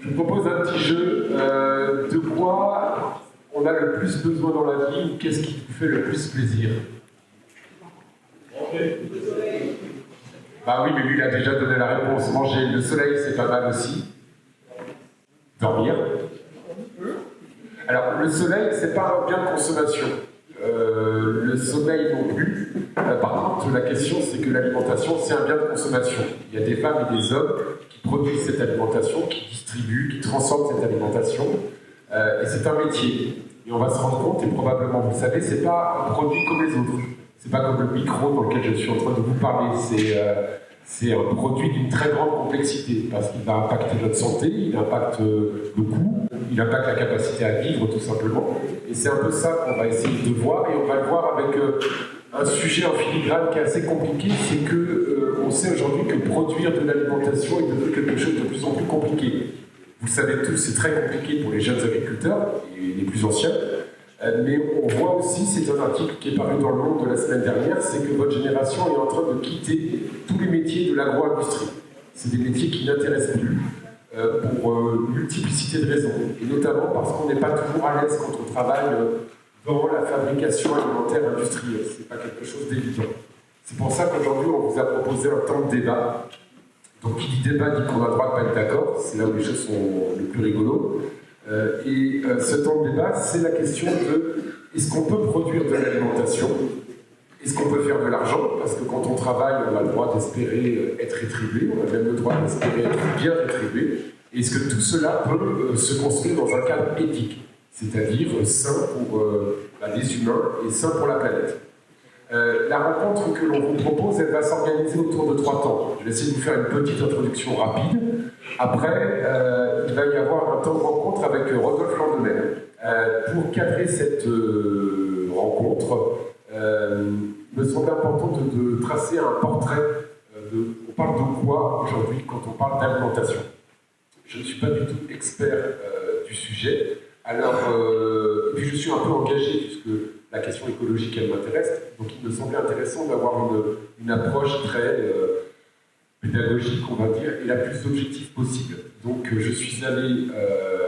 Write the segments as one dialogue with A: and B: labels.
A: Je vous propose un petit jeu. De quoi on a le plus besoin dans la vie ou qu'est-ce qui vous fait le plus plaisir? Bah oui, mais lui, il a déjà donné la réponse. Manger. Le soleil, c'est pas mal aussi. Dormir. Alors, le soleil, c'est pas un bien de consommation. Le sommeil non plus. Par contre, la question, c'est que l'alimentation, c'est un bien de consommation. Il y a des femmes et des hommes qui produisent cette alimentation, qui distribuent, qui transforment cette alimentation. Et c'est un métier. Et on va se rendre compte, et probablement vous le savez, c'est pas un produit comme les autres. C'est pas comme le micro dans lequel je suis en train de vous parler. C'est un produit d'une très grande complexité parce qu'il va impacter notre santé, il impacte le coût, il impacte la capacité à vivre tout simplement. Et c'est un peu ça qu'on va essayer de voir et on va le voir avec un sujet en filigrane qui est assez compliqué, c'est que on sait aujourd'hui que produire de l'alimentation est devenu quelque chose de plus en plus compliqué. Vous le savez tous, c'est très compliqué pour les jeunes agriculteurs et les plus anciens. Mais on voit aussi, c'est un article qui est paru dans Le Monde de la semaine dernière, c'est que votre génération est en train de quitter tous les métiers de l'agro-industrie. C'est des métiers qui n'intéressent plus pour une multiplicité de raisons. Et notamment parce qu'on n'est pas toujours à l'aise quand on travaille dans la fabrication alimentaire industrielle. C'est pas quelque chose d'évident. C'est pour ça qu'aujourd'hui, on vous a proposé un temps de débat. Donc, qui dit débat dit qu'on a le droit de pas être d'accord. C'est là où les choses sont le plus rigolos. Ce temps de débat, c'est la question de est-ce qu'on peut produire de l'alimentation? Est-ce qu'on peut faire de l'argent? Parce que quand on travaille, on a le droit d'espérer être rétribué, on a même le droit d'espérer être bien rétribué. Est-ce que tout cela peut se construire dans un cadre éthique, c'est-à-dire sain pour les humains et sain pour la planète? La rencontre que l'on vous propose, elle va s'organiser autour de 3 temps. Je vais essayer de vous faire une petite introduction rapide. Après, il va y avoir un temps de rencontre avec Rodolphe Landemaine. Pour cadrer cette rencontre, il me semble important de tracer un portrait on parle de quoi aujourd'hui quand on parle d'alimentation? Je ne suis pas du tout expert du sujet. Alors, et puis je suis un peu engagé puisque la question écologique, elle m'intéresse. Donc il me semblait intéressant d'avoir une approche très pédagogique, on va dire, et la plus objective possible. Donc je suis allé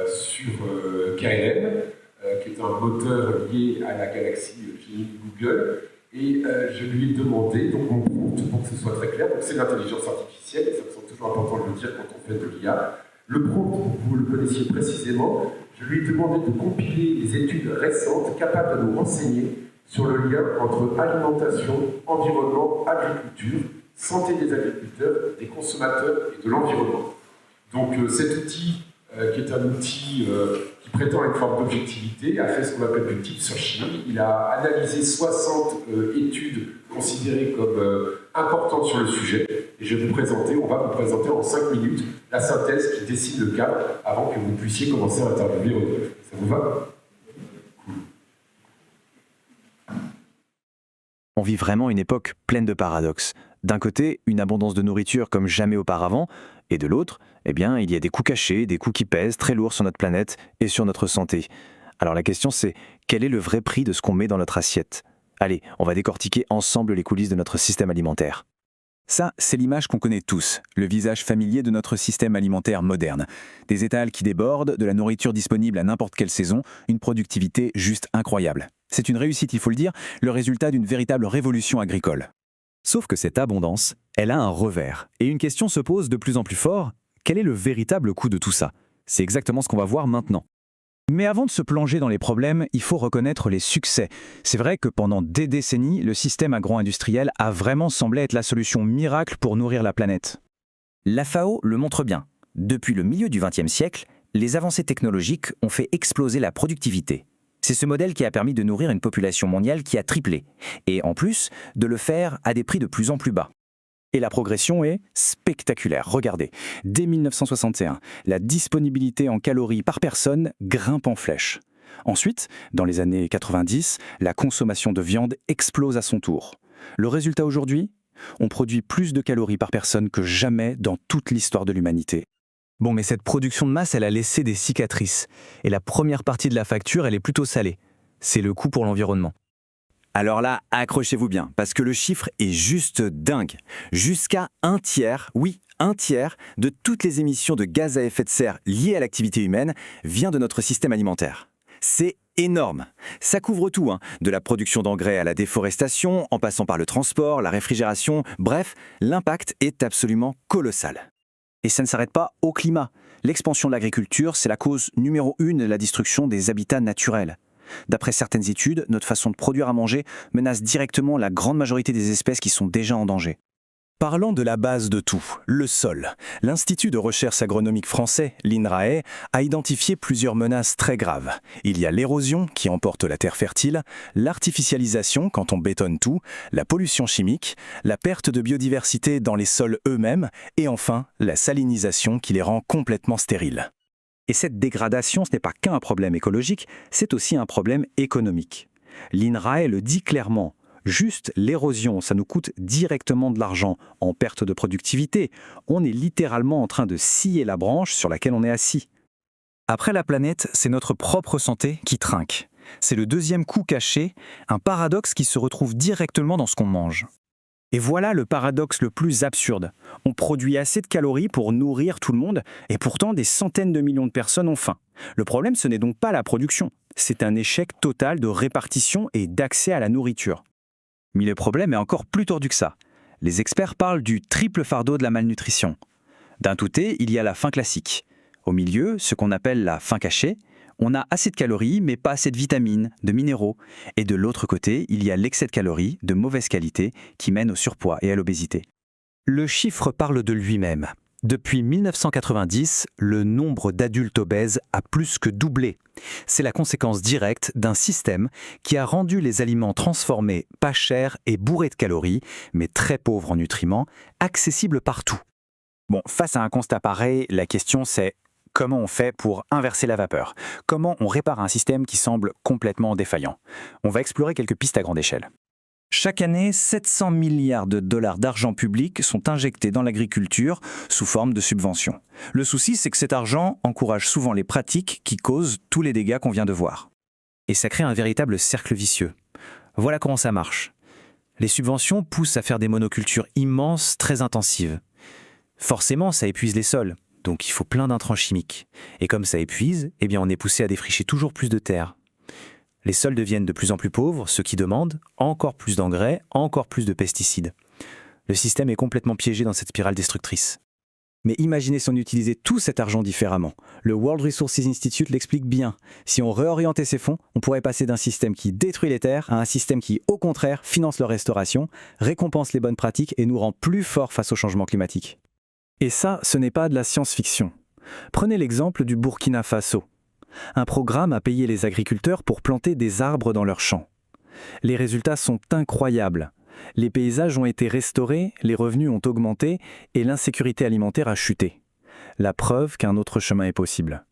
A: sur KLM, qui est un moteur lié à la galaxie génie de Google, et je lui ai demandé, donc mon prompt, pour que ce soit très clair, donc c'est l'intelligence artificielle, et ça me semble toujours important de le dire quand on fait de l'IA. Le prompt, pour que vous le connaissiez précisément, je lui ai demandé de compiler des études récentes capables de nous renseigner sur le lien entre alimentation, environnement, agriculture, santé des agriculteurs, des consommateurs et de l'environnement. Donc cet outil, qui est un outil qui prétend une forme d'objectivité, a fait ce qu'on appelle du deep searching. Il a analysé 60 études considérées comme importantes sur le sujet. Et on va vous présenter en 5 minutes la synthèse qui dessine le cadre avant que vous puissiez commencer à interviewer Rodolphe. Ça vous va? Cool.
B: On vit vraiment une époque pleine de paradoxes. D'un côté, une abondance de nourriture comme jamais auparavant, et de l'autre, eh bien, il y a des coûts cachés, des coûts qui pèsent très lourd sur notre planète et sur notre santé. Alors la question c'est, quel est le vrai prix de ce qu'on met dans notre assiette? Allez, on va décortiquer ensemble les coulisses de notre système alimentaire.
C: Ça, c'est l'image qu'on connaît tous, le visage familier de notre système alimentaire moderne. Des étals qui débordent, de la nourriture disponible à n'importe quelle saison, une productivité juste incroyable. C'est une réussite, il faut le dire, le résultat d'une véritable révolution agricole. Sauf que cette abondance, elle a un revers. Et une question se pose de plus en plus fort, quel est le véritable coût de tout ça? C'est exactement ce qu'on va voir maintenant. Mais avant de se plonger dans les problèmes, il faut reconnaître les succès. C'est vrai que pendant des décennies, le système agro-industriel a vraiment semblé être la solution miracle pour nourrir la planète.
D: La FAO le montre bien. Depuis le milieu du XXe siècle, les avancées technologiques ont fait exploser la productivité. C'est ce modèle qui a permis de nourrir une population mondiale qui a triplé, et en plus, de le faire à des prix de plus en plus bas. Et la progression est spectaculaire. Regardez, dès 1961, la disponibilité en calories par personne grimpe en flèche. Ensuite, dans les années 90, la consommation de viande explose à son tour. Le résultat aujourd'hui, on produit plus de calories par personne que jamais dans toute l'histoire de l'humanité. Bon, mais cette production de masse, elle a laissé des cicatrices. Et la première partie de la facture, elle est plutôt salée. C'est le coût pour l'environnement.
E: Alors là, accrochez-vous bien, parce que le chiffre est juste dingue. Jusqu'à un tiers, oui,
B: un tiers de toutes les émissions de gaz à effet de serre liées à l'activité humaine vient de notre système alimentaire. C'est énorme. Ça couvre tout, de la production d'engrais à la déforestation, en passant par le transport, la réfrigération, bref, l'impact est absolument colossal. Et ça ne s'arrête pas au climat. L'expansion de l'agriculture, c'est la cause numéro 1 de la destruction des habitats naturels. D'après certaines études, notre façon de produire à manger menace directement la grande majorité des espèces qui sont déjà en danger. Parlant de la base de tout, le sol, l'Institut de recherche agronomique français, l'INRAE, a identifié plusieurs menaces très graves. Il y a l'érosion qui emporte la terre fertile, l'artificialisation quand on bétonne tout, la pollution chimique, la perte de biodiversité dans les sols eux-mêmes et enfin la salinisation qui les rend complètement stériles. Et cette dégradation, ce n'est pas qu'un problème écologique, c'est aussi un problème économique. L'INRAE le dit clairement. Juste l'érosion, ça nous coûte directement de l'argent en perte de productivité. On est littéralement en train de scier la branche sur laquelle on est assis. Après la planète, c'est notre propre santé qui trinque. C'est le deuxième coût caché, un paradoxe qui se retrouve directement dans ce qu'on mange. Et voilà le paradoxe le plus absurde. On produit assez de calories pour nourrir tout le monde, et pourtant des centaines de millions de personnes ont faim. Le problème, ce n'est donc pas la production, c'est un échec total de répartition et d'accès à la nourriture. Mais le problème est encore plus tordu que ça. Les experts parlent du triple fardeau de la malnutrition. D'un côté, il y a la faim classique. Au milieu, ce qu'on appelle la faim cachée. On a assez de calories, mais pas assez de vitamines, de minéraux. Et de l'autre côté, il y a l'excès de calories, de mauvaise qualité, qui mène au surpoids et à l'obésité. Le chiffre parle de lui-même. Depuis 1990, le nombre d'adultes obèses a plus que doublé. C'est la conséquence directe d'un système qui a rendu les aliments transformés pas chers et bourrés de calories, mais très pauvres en nutriments, accessibles partout. Bon, face à un constat pareil, la question c'est comment on fait pour inverser la vapeur? Comment on répare un système qui semble complètement défaillant? On va explorer quelques pistes à grande échelle. Chaque année, 700 milliards de dollars d'argent public sont injectés dans l'agriculture sous forme de subventions. Le souci, c'est que cet argent encourage souvent les pratiques qui causent tous les dégâts qu'on vient de voir. Et ça crée un véritable cercle vicieux. Voilà comment ça marche. Les subventions poussent à faire des monocultures immenses, très intensives. Forcément, ça épuise les sols, donc il faut plein d'intrants chimiques. Et comme ça épuise, on est poussé à défricher toujours plus de terre. Les sols deviennent de plus en plus pauvres, ce qui demande encore plus d'engrais, encore plus de pesticides. Le système est complètement piégé dans cette spirale destructrice. Mais imaginez si on utilisait tout cet argent différemment. Le World Resources Institute l'explique bien. Si on réorientait ces fonds, on pourrait passer d'un système qui détruit les terres à un système qui, au contraire, finance leur restauration, récompense les bonnes pratiques et nous rend plus forts face au changement climatique. Et ça, ce n'est pas de la science-fiction. Prenez l'exemple du Burkina Faso. Un programme a payé les agriculteurs pour planter des arbres dans leurs champs. Les résultats sont incroyables. Les paysages ont été restaurés, les revenus ont augmenté et l'insécurité alimentaire a chuté. La preuve qu'un autre chemin est possible.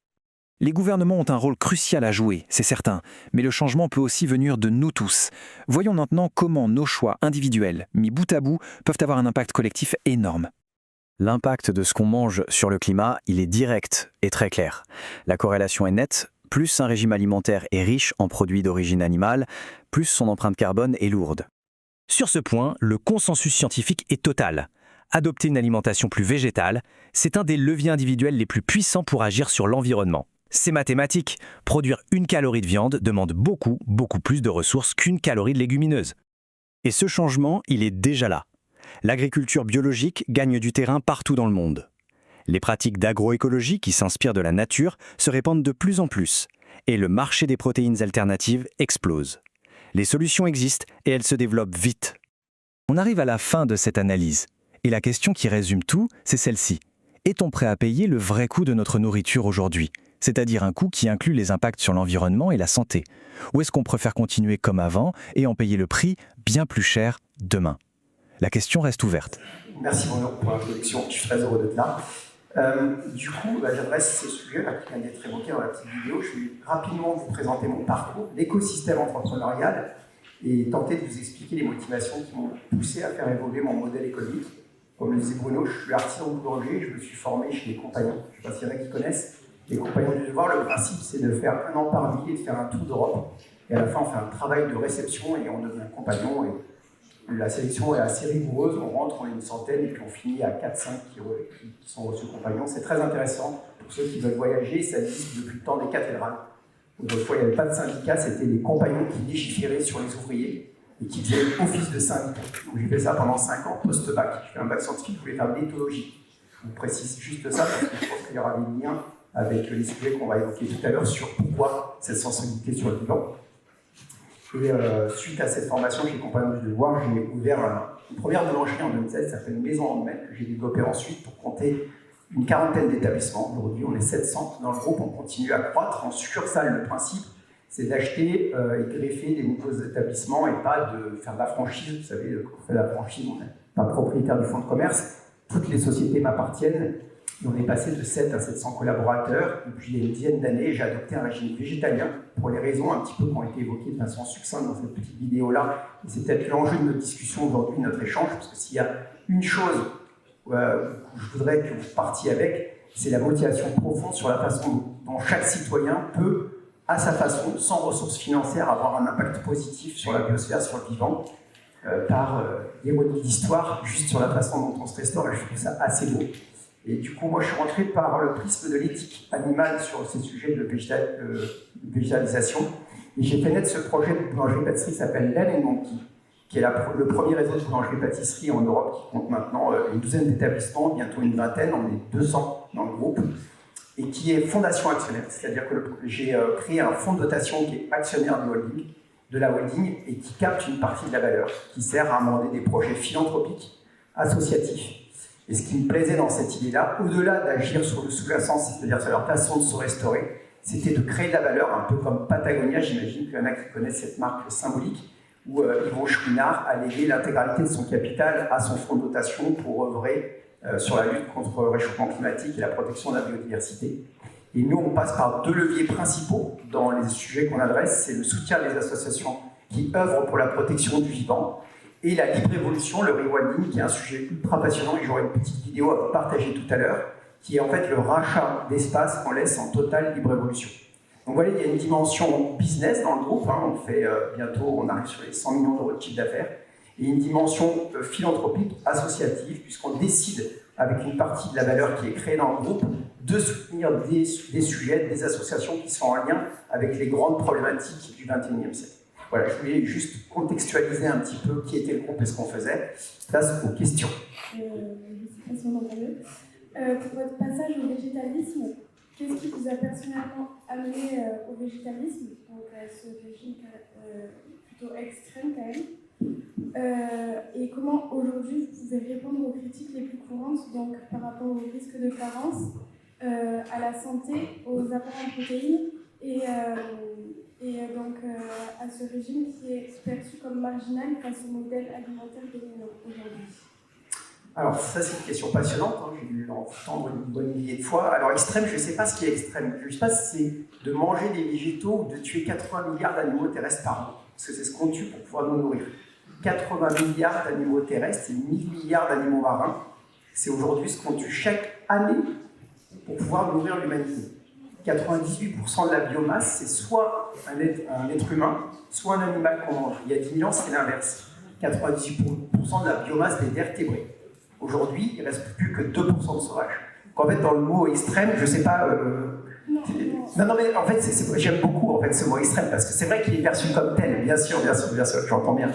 B: Les gouvernements ont un rôle crucial à jouer, c'est certain, mais le changement peut aussi venir de nous tous. Voyons maintenant comment nos choix individuels, mis bout à bout, peuvent avoir un impact collectif énorme. L'impact de ce qu'on mange sur le climat, il est direct et très clair. La corrélation est nette, plus un régime alimentaire est riche en produits d'origine animale, plus son empreinte carbone est lourde. Sur ce point, le consensus scientifique est total. Adopter une alimentation plus végétale, c'est un des leviers individuels les plus puissants pour agir sur l'environnement. C'est mathématique, produire 1 calorie de viande demande beaucoup plus de ressources qu'1 calorie de légumineuse. Et ce changement, il est déjà là. L'agriculture biologique gagne du terrain partout dans le monde. Les pratiques d'agroécologie qui s'inspirent de la nature se répandent de plus en plus, et le marché des protéines alternatives explose. Les solutions existent et elles se développent vite. On arrive à la fin de cette analyse, et la question qui résume tout, c'est celle-ci. Est-on prêt à payer le vrai coût de notre nourriture aujourd'hui ? C'est-à-dire un coût qui inclut les impacts sur l'environnement et la santé. Ou est-ce qu'on préfère continuer comme avant et en payer le prix bien plus cher demain ? La question reste ouverte.
E: Merci Bruno pour l'introduction, je suis très heureux d'être là. J'adresse ce sujet qui vient d'être évoqué dans la petite vidéo. Je vais rapidement vous présenter mon parcours, l'écosystème entrepreneurial, et tenter de vous expliquer les motivations qui m'ont poussé à faire évoluer mon modèle économique. Comme le disait Bruno, je suis artisan boulanger, je me suis formé chez les Compagnons. Je ne sais pas s'il y en a qui connaissent. Les Compagnons du Devoir, le principe c'est de faire 1 an par billet et de faire un tour d'Europe. Et à la fin, on fait un travail de réception et on devient compagnon. Et La sélection est assez rigoureuse, on rentre, on est une centaine et puis on finit à 4-5 qui sont reçus compagnons. C'est très intéressant pour ceux qui veulent voyager, ça existe depuis le temps des cathédrales. Autrefois, il n'y avait pas de syndicat, c'était les compagnons qui légiféraient sur les ouvriers et qui faisaient office de syndicat. Donc j'ai fait ça pendant 5 ans, post-bac. J'ai fait un bac scientifique, je voulais faire de l'éthologie. Je vous précise juste ça parce que je pense qu'il y aura des liens avec les sujets qu'on va évoquer tout à l'heure sur pourquoi cette sensibilité sur le vivant. Et suite à cette formation chez Compagnons du Devoir, j'ai ouvert une première boulangerie en 2016, ça s'appelle Maison en Mai, que j'ai développée ensuite pour compter une quarantaine d'établissements. Aujourd'hui, on est 700 dans le groupe, on continue à croître. En succursale, le principe, c'est d'acheter et greffer des nouveaux établissements et pas de faire de la franchise. Vous savez, quand on fait de la franchise, on n'est pas propriétaire du fonds de commerce. Toutes les sociétés m'appartiennent. Et on est passé de 7 à 700 collaborateurs. Et puis, il y a une dizaine d'années, j'ai adopté un régime végétalien pour les raisons un petit peu qui ont été évoquées de façon succincte dans cette petite vidéo-là. Et c'est peut-être l'enjeu de notre discussion aujourd'hui, notre échange, parce que s'il y a une chose que je voudrais que vous partiez avec, c'est la motivation profonde sur la façon dont chaque citoyen peut, à sa façon, sans ressources financières, avoir un impact positif sur la biosphère, sur le vivant, par l'ironie d'histoire, juste sur la façon dont on se restaure, et je trouve ça assez beau. Et du coup, moi, je suis rentré par le prisme de l'éthique animale sur ces sujets de végétalisation. Et j'ai fait naître ce projet de boulangerie-pâtisserie qui s'appelle Land & Monkey, qui est le premier réseau de boulangerie-pâtisserie en Europe, qui compte maintenant une douzaine d'établissements, bientôt une vingtaine, on est 200 dans le groupe, et qui est fondation actionnaire. C'est-à-dire que j'ai créé un fonds de dotation qui est actionnaire de la holding, et qui capte une partie de la valeur, qui sert à amender des projets philanthropiques, associatifs. Et ce qui me plaisait dans cette idée-là, au-delà d'agir sur le sous-jacent, c'est-à-dire sur leur façon de se restaurer, c'était de créer de la valeur, un peu comme Patagonia, j'imagine qu'il y en a qui connaissent cette marque symbolique, où Yvon Chouinard a légué l'intégralité de son capital à son fonds de dotation pour œuvrer sur la lutte contre le réchauffement climatique et la protection de la biodiversité. Et nous, on passe par 2 leviers principaux dans les sujets qu'on adresse, c'est le soutien des associations qui œuvrent pour la protection du vivant, et la libre évolution, le rewilding, qui est un sujet ultra passionnant, et j'aurai une petite vidéo à vous partager tout à l'heure, qui est en fait le rachat d'espace qu'on laisse en totale libre évolution. Donc voilà, il y a une dimension business dans le groupe, on fait bientôt, on arrive sur les 100 millions d'euros de chiffre d'affaires, et une dimension philanthropique, associative, puisqu'on décide, avec une partie de la valeur qui est créée dans le groupe, de soutenir des sujets, des associations qui sont en lien avec les grandes problématiques du XXIe siècle. Voilà, je voulais juste contextualiser un petit peu qui était le groupe et ce qu'on faisait. Place aux questions.
F: Je ne sais pas si on entend mieux. Pour votre passage au végétalisme, qu'est-ce qui vous a personnellement amené au végétalisme, donc à ce régime plutôt extrême quand même, et comment aujourd'hui vous pouvez répondre aux critiques les plus courantes, donc par rapport au risque de carence, à la santé, aux apports en protéines et donc à ce régime qui est perçu comme marginal face au modèle alimentaire dominant aujourd'hui?
E: Alors ça c'est une question passionnante, j'ai dû l'entendre une bonne millier de fois. Alors extrême, je ne sais pas ce qui est extrême. Je ne sais pas si c'est de manger des végétaux ou de tuer 80 milliards d'animaux terrestres par an. Parce que c'est ce qu'on tue pour pouvoir nous nourrir. 80 milliards d'animaux terrestres et 1000 milliards d'animaux marins. C'est aujourd'hui ce qu'on tue chaque année pour pouvoir nourrir l'humanité. 98% de la biomasse, c'est soit un être humain, soit un animal qu'on mange. Il y a 10 000 ans, c'était l'inverse. 98% de la biomasse des vertébrés. Aujourd'hui, il ne reste plus que 2% de sauvages. Donc en fait, dans le mot extrême, je ne sais pas... Non, mais en fait, j'aime beaucoup en fait, ce mot extrême, parce que c'est vrai qu'il est perçu comme tel, bien sûr, j'entends bien.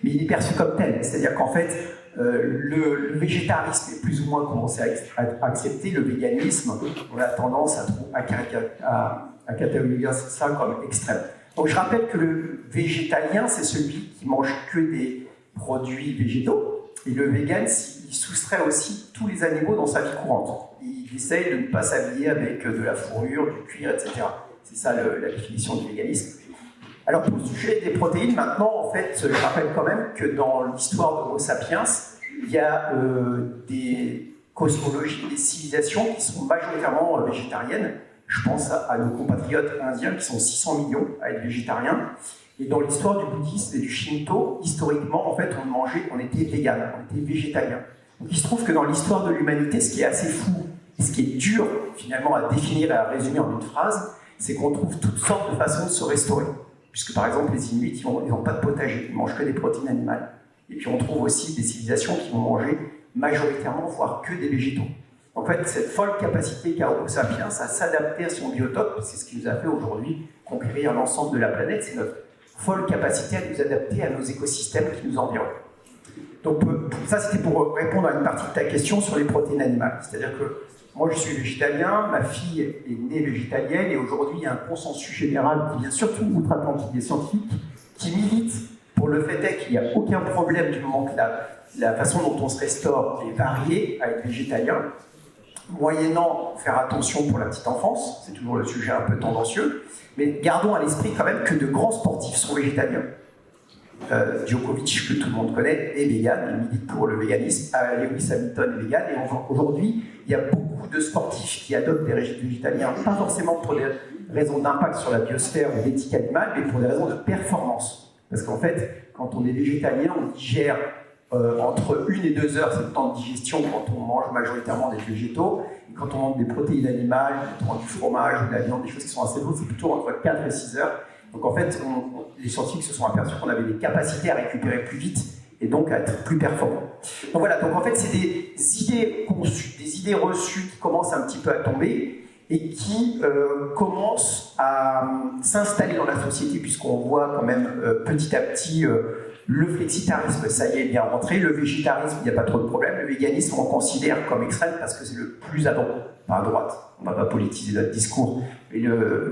E: Mais il est perçu comme tel, c'est-à-dire qu'en fait, le végétarisme est plus ou moins commencé à accepter, le véganisme, on a tendance à cataloguer ça comme extrême. Donc je rappelle que le végétalien, c'est celui qui mange que des produits végétaux, et le vegan, il soustrait aussi tous les animaux dans sa vie courante. Il essaye de ne pas s'habiller avec de la fourrure, du cuir, etc. C'est ça la définition du véganisme. Alors pour le sujet des protéines, maintenant, en fait, je rappelle quand même que dans l'histoire d'Homo sapiens, il y a des cosmologies, des civilisations qui sont majoritairement végétariennes. Je pense à nos compatriotes indiens qui sont 600 millions à être végétariens. Et dans l'histoire du bouddhisme et du shinto, historiquement, en fait, on était végan, on était végétalien. Donc il se trouve que dans l'histoire de l'humanité, ce qui est assez fou, et ce qui est dur finalement à définir et à résumer en une phrase, c'est qu'on trouve toutes sortes de façons de se restaurer. Puisque par exemple, les Inuits, ils n'ont pas de potager, ils mangent que des protéines animales. Et puis on trouve aussi des civilisations qui vont manger majoritairement, voire que des végétaux. En fait, cette folle capacité qu'a Homo sapiens à s'adapter à son biotope, c'est ce qui nous a fait aujourd'hui conquérir l'ensemble de la planète, c'est notre folle capacité à nous adapter à nos écosystèmes qui nous environnent. Donc ça, c'était pour répondre à une partie de ta question sur les protéines animales. C'est-à-dire que moi, je suis végétalien, ma fille est née végétalienne, et aujourd'hui, il y a un consensus général qui vient surtout outre-Atlantique des scientifiques, qui milite pour le fait qu'il n'y a aucun problème du moment que la façon dont on se restaure est variée à être végétalien, moyennant faire attention pour la petite enfance, c'est toujours le sujet un peu tendancieux, mais gardons à l'esprit quand même que de grands sportifs sont végétaliens. Djokovic, que tout le monde connaît, est vegan, il milite pour le véganisme. Lewis Hamilton est vegan, et aujourd'hui, il y a beaucoup de sportifs qui adoptent des régimes végétaliens, pas forcément pour des raisons d'impact sur la biosphère ou l'éthique animale, mais pour des raisons de performance. Parce qu'en fait, quand on est végétalien, on digère entre 1 et 2 heures, c'est le temps de digestion quand on mange majoritairement des végétaux. Et quand on mange des protéines animales, du fromage ou de la viande, des choses qui sont assez lourdes, c'est plutôt entre 4 et 6 heures. Donc en fait, les scientifiques se sont aperçus qu'on avait des capacités à récupérer plus vite et donc à être plus performants. Donc voilà, donc en fait, c'est des idées conçues, des idées reçues qui commencent un petit peu à tomber et qui commencent à s'installer dans la société, puisqu'on voit quand même petit à petit le flexitarisme, ça y est, bien rentré, le végétarisme, il n'y a pas trop de problème, le véganisme, on considère comme extrême parce que c'est le plus à droite, pas à droite, on ne va pas politiser notre discours, mais le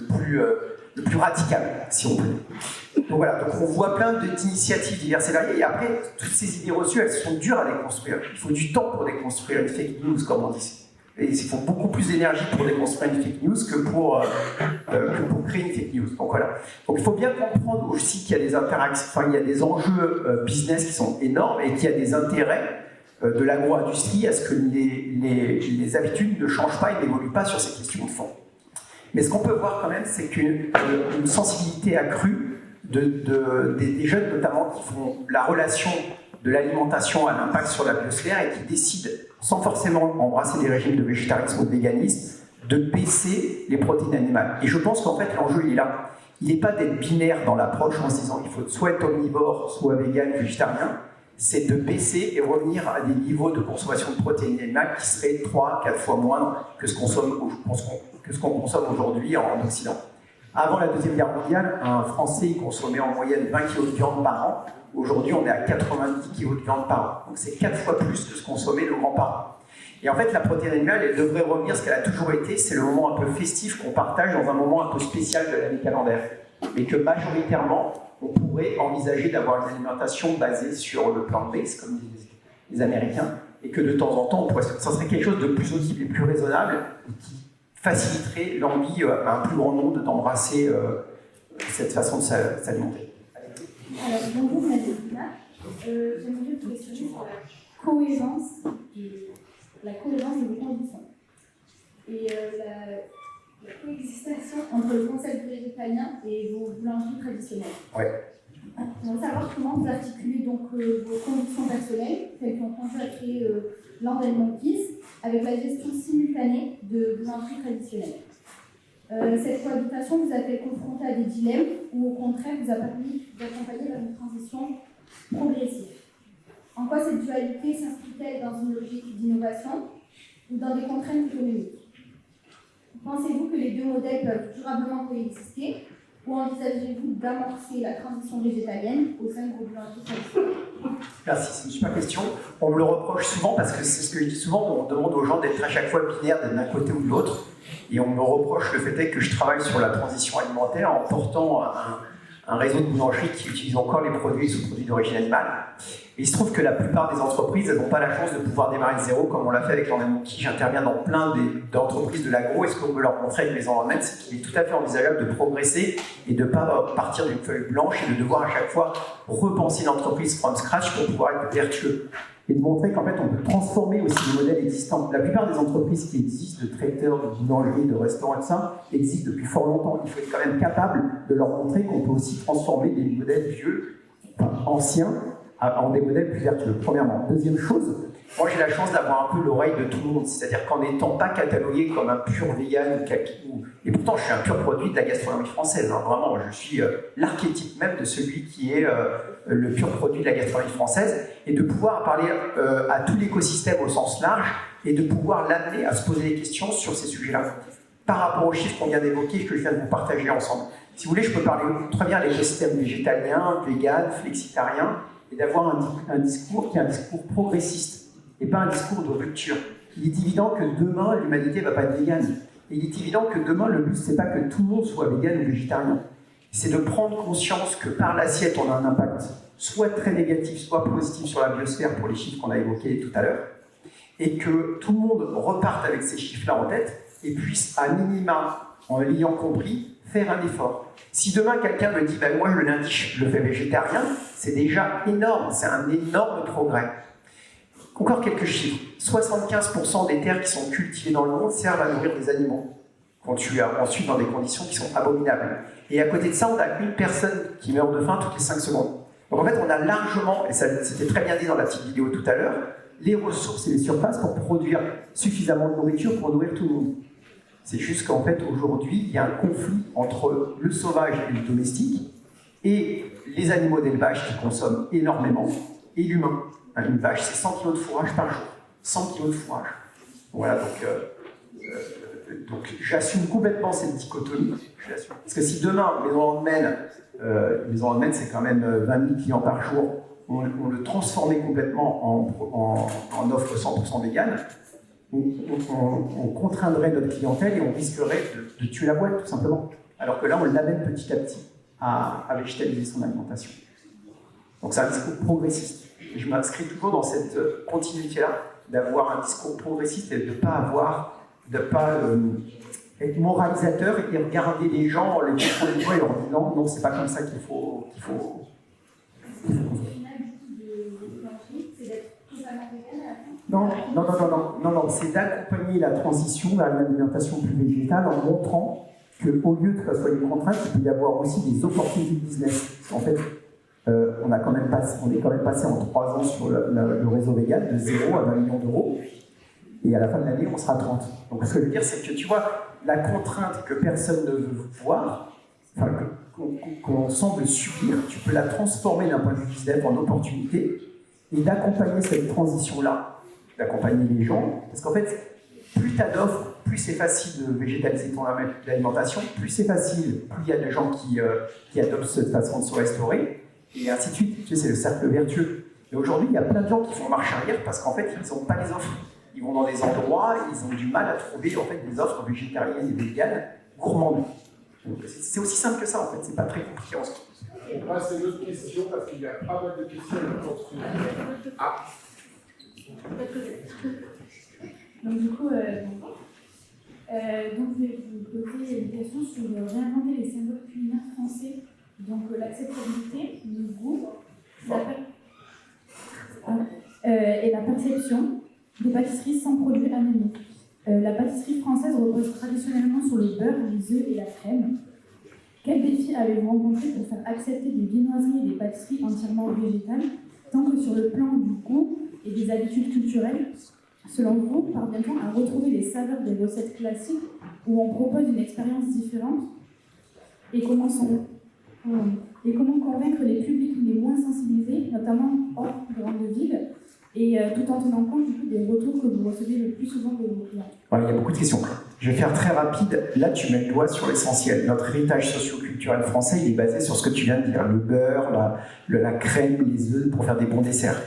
E: plus radical, si on peut. Donc voilà, donc on voit plein d'initiatives diverses et variées, et après, toutes ces idées reçues, elles sont dures à déconstruire. Il faut du temps pour déconstruire une fake news, comme on dit. Et il faut beaucoup plus d'énergie pour déconstruire une fake news que pour créer une fake news. Donc voilà. Donc il faut bien comprendre aussi qu'il y a des interactions, enfin il y a des enjeux business qui sont énormes et qu'il y a des intérêts de l'agro-industrie à ce que les habitudes ne changent pas et n'évoluent pas sur ces questions de fond. Mais ce qu'on peut voir quand même, c'est qu'une sensibilité accrue des jeunes, notamment, qui font la relation de l'alimentation à l'impact sur la biosphère et qui décident, sans forcément embrasser des régimes de végétarisme ou de véganisme, de baisser les protéines animales. Et je pense qu'en fait, l'enjeu, il est là. Il n'est pas d'être binaire dans l'approche en se disant qu'il faut soit être omnivore, soit vegan, végétarien. C'est de baisser et revenir à des niveaux de consommation de protéines animales qui seraient 3-4 fois moindres que ce qu'on consomme aujourd'hui en Occident. Avant la Deuxième Guerre mondiale, un Français consommait en moyenne 20 kg de viande par an. Aujourd'hui, on est à 90 kg de viande par an. Donc c'est 4 fois plus que ce qu'on consommaient nos grands-parents. Et en fait, la protéine animale, elle devrait revenir ce qu'elle a toujours été, c'est le moment un peu festif qu'on partage dans un moment un peu spécial de l'année calendaire. Mais que majoritairement, on pourrait envisager d'avoir une alimentation basée sur le plant-based, comme disent les Américains, et que de temps en temps, ça serait quelque chose de plus audible et plus raisonnable, et qui faciliterait l'envie à un plus grand nombre d'embrasser cette façon de s'alimenter.
F: Alors, bonjour Nadina. J'aimerais vous questionner sur la cohérence de vos conditions. Et la coexistation entre le concept végétalien et vos boulangeries traditionnelles.
E: Ouais.
F: On veut savoir comment vous articulez donc vos conditions personnelles, celles qui ont conduit à créer Land & Monkeys, avec la gestion simultanée de boulangeries traditionnelles. Cette cohabitation vous a fait confronter à des dilemmes ou au contraire vous a permis d'accompagner vers une transition progressive. En quoi cette dualité s'inscrit-elle dans une logique d'innovation ou dans des contraintes économiques? Pensez-vous que les deux modèles peuvent durablement coexister ou envisagez-vous d'amorcer la transition végétalienne au sein de vos boulangeries traditionnelles?
E: Merci, c'est une super question. On me le reproche souvent parce que c'est ce que je dis souvent, on demande aux gens d'être à chaque fois binaires d'un côté ou de l'autre. Et on me reproche le fait que je travaille sur la transition alimentaire en portant un réseau de boulangeries qui utilisent encore les produits et sous-produits d'origine animale. Et il se trouve que la plupart des entreprises, elles n'ont pas la chance de pouvoir démarrer de zéro comme on l'a fait avec Land & Monkeys. J'interviens dans plein d'entreprises de l'agro et ce qu'on veut leur montrer avec les environnements, c'est qu'il est tout à fait envisageable de progresser et de ne pas partir d'une feuille blanche et de devoir à chaque fois repenser l'entreprise from scratch pour pouvoir être vertueux. Et de montrer qu'en fait, on peut transformer aussi les modèles existants. La plupart des entreprises qui existent, de traiteurs, de boulangeries, de restaurants, etc., existent depuis fort longtemps. Il faut être quand même capable de leur montrer qu'on peut aussi transformer des modèles vieux, anciens, en des modèles plus vertueux, premièrement. Deuxième chose, Moi, j'ai la chance d'avoir un peu l'oreille de tout le monde, c'est-à-dire qu'en n'étant pas catalogué comme un pur vegan, et pourtant je suis un pur produit de la gastronomie française, hein, vraiment, je suis l'archétype même de celui qui est le pur produit de la gastronomie française, et de pouvoir parler à tout l'écosystème au sens large, et de pouvoir l'amener à se poser des questions sur ces sujets-là, par rapport aux chiffres qu'on vient d'évoquer et que je viens de vous partager ensemble. Si vous voulez, je peux parler très bien de l'écosystème végétalien, vegan, flexitarien, et d'avoir un discours qui est un discours progressiste, et pas un discours de rupture. Il est évident que demain, l'humanité ne va pas être végane. Et il est évident que demain, le but, c'est pas que tout le monde soit végane ou végétarien. C'est de prendre conscience que par l'assiette, on a un impact soit très négatif, soit positif sur la biosphère, pour les chiffres qu'on a évoqués tout à l'heure, et que tout le monde reparte avec ces chiffres-là en tête, et puisse, à minima, en l'ayant compris, faire un effort. Si demain, quelqu'un me dit « moi, le lundi, je le fais végétarien », c'est déjà énorme, c'est un énorme progrès. Encore quelques chiffres. 75% des terres qui sont cultivées dans le monde servent à nourrir des animaux, qu'on tue ensuite dans des conditions qui sont abominables. Et à côté de ça, on a une personne qui meurt de faim toutes les 5 secondes. Donc en fait, on a largement, et ça c'était très bien dit dans la petite vidéo tout à l'heure, les ressources et les surfaces pour produire suffisamment de nourriture pour nourrir tout le monde. C'est juste qu'en fait, aujourd'hui, il y a un conflit entre le sauvage et le domestique, et les animaux d'élevage qui consomment énormément, et l'humain. Une vache, c'est 100 kg de fourrage par jour. 100 kg de fourrage. Voilà, donc j'assume complètement cette dichotomie. Parce que si demain, Maison de Maine, c'est quand même 20 000 clients par jour, on le transformait complètement en offre 100% végane, on contraindrait notre clientèle et on risquerait de tuer la boîte, tout simplement. Alors que là, on l'amène petit à petit à végétaliser son alimentation. Donc c'est un discours progressiste. Et je m'inscris toujours dans cette continuité-là, d'avoir un discours progressiste et de ne pas être moralisateur et regarder les gens, les poussant du doigt et leur disant non, c'est pas comme ça qu'il faut. Non, c'est d'accompagner la transition vers une alimentation plus végétale en montrant qu'au lieu que ce soit une contrainte, il peut y avoir aussi des opportunités de business. En fait, on est quand même passé en 3 ans sur le réseau vegan de 0 à 20 millions d'euros, et à la fin de l'année, on sera à 30. Donc ce que je veux dire, c'est que tu vois, la contrainte que personne ne veut voir, qu'on semble subir, tu peux la transformer d'un point de vue business en opportunité, et d'accompagner cette transition-là, d'accompagner les gens, parce qu'en fait, plus tu as d'offres, plus c'est facile de végétaliser ton alimentation, plus c'est facile, plus il y a de gens qui adoptent cette façon de se restaurer, et ainsi de suite. Tu sais, c'est le cercle vertueux. Et aujourd'hui, il y a plein de gens qui font marche arrière parce qu'en fait, ils n'ont pas les offres. Ils vont dans des endroits, ils ont du mal à trouver en fait, des offres végétariennes et véganes gourmandes. C'est aussi simple que ça, en fait. C'est pas très compliqué en soi.
A: On passe à une autre question parce qu'il y a pas mal de questions à construire. Ah.
F: Donc du coup, donc je vais vous poser une question sur réinventer les symboles culinaires français. Donc l'acceptabilité, le goût, et la perception des pâtisseries sans produits animaux. La pâtisserie française repose traditionnellement sur le beurre, les œufs et la crème. Quels défis avez-vous rencontrés pour faire accepter des viennoiseries et des pâtisseries entièrement végétales, tant que sur le plan du goût et des habitudes culturelles? Selon vous, parvient-on à retrouver les saveurs des recettes classiques où on propose une expérience différente? Et comment convaincre les publics les moins sensibilisés, notamment hors grande ville, et tout en tenant compte du coup, des retours que vous recevez le plus souvent de vos clients?
E: Il y a beaucoup de questions. Je vais faire très rapide. Là, tu mets le doigt sur l'essentiel. Notre héritage socio-culturel français, il est basé sur ce que tu viens de dire. Le beurre, la crème, les œufs pour faire des bons desserts.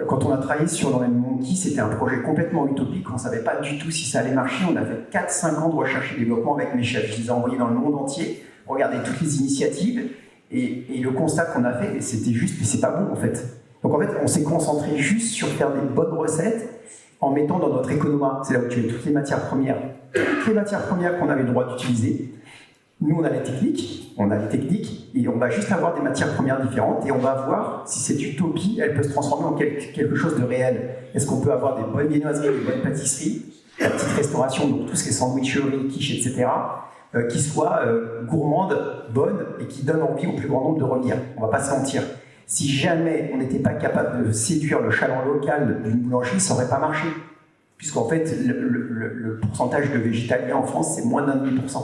E: Quand on a travaillé sur Laurent Monkey, c'était un projet complètement utopique. On ne savait pas du tout si ça allait marcher. On a fait 4-5 ans de recherche et développement avec mes chefs. Je les ai envoyés dans le monde entier, regarder toutes les initiatives. Et le constat qu'on a fait, c'était juste, mais c'est pas bon en fait. Donc en fait, on s'est concentré juste sur faire des bonnes recettes en mettant dans notre économa, c'est là où tu mets toutes les matières premières qu'on avait le droit d'utiliser. Nous, on a les techniques, et on va juste avoir des matières premières différentes, et on va voir si cette utopie, elle peut se transformer en quelque chose de réel. Est-ce qu'on peut avoir des bonnes viennoiseries, des bonnes pâtisseries, la petite restauration, donc tout ce qui est sandwicherie, quiche, etc., qui soient gourmandes, bonnes, et qui donnent envie au plus grand nombre de revenir. On va pas se mentir. Si jamais on n'était pas capable de séduire le chaland local d'une boulangerie, ça n'aurait pas marché. Puisqu'en fait, le pourcentage de végétaliens en France, c'est moins d'1,5%.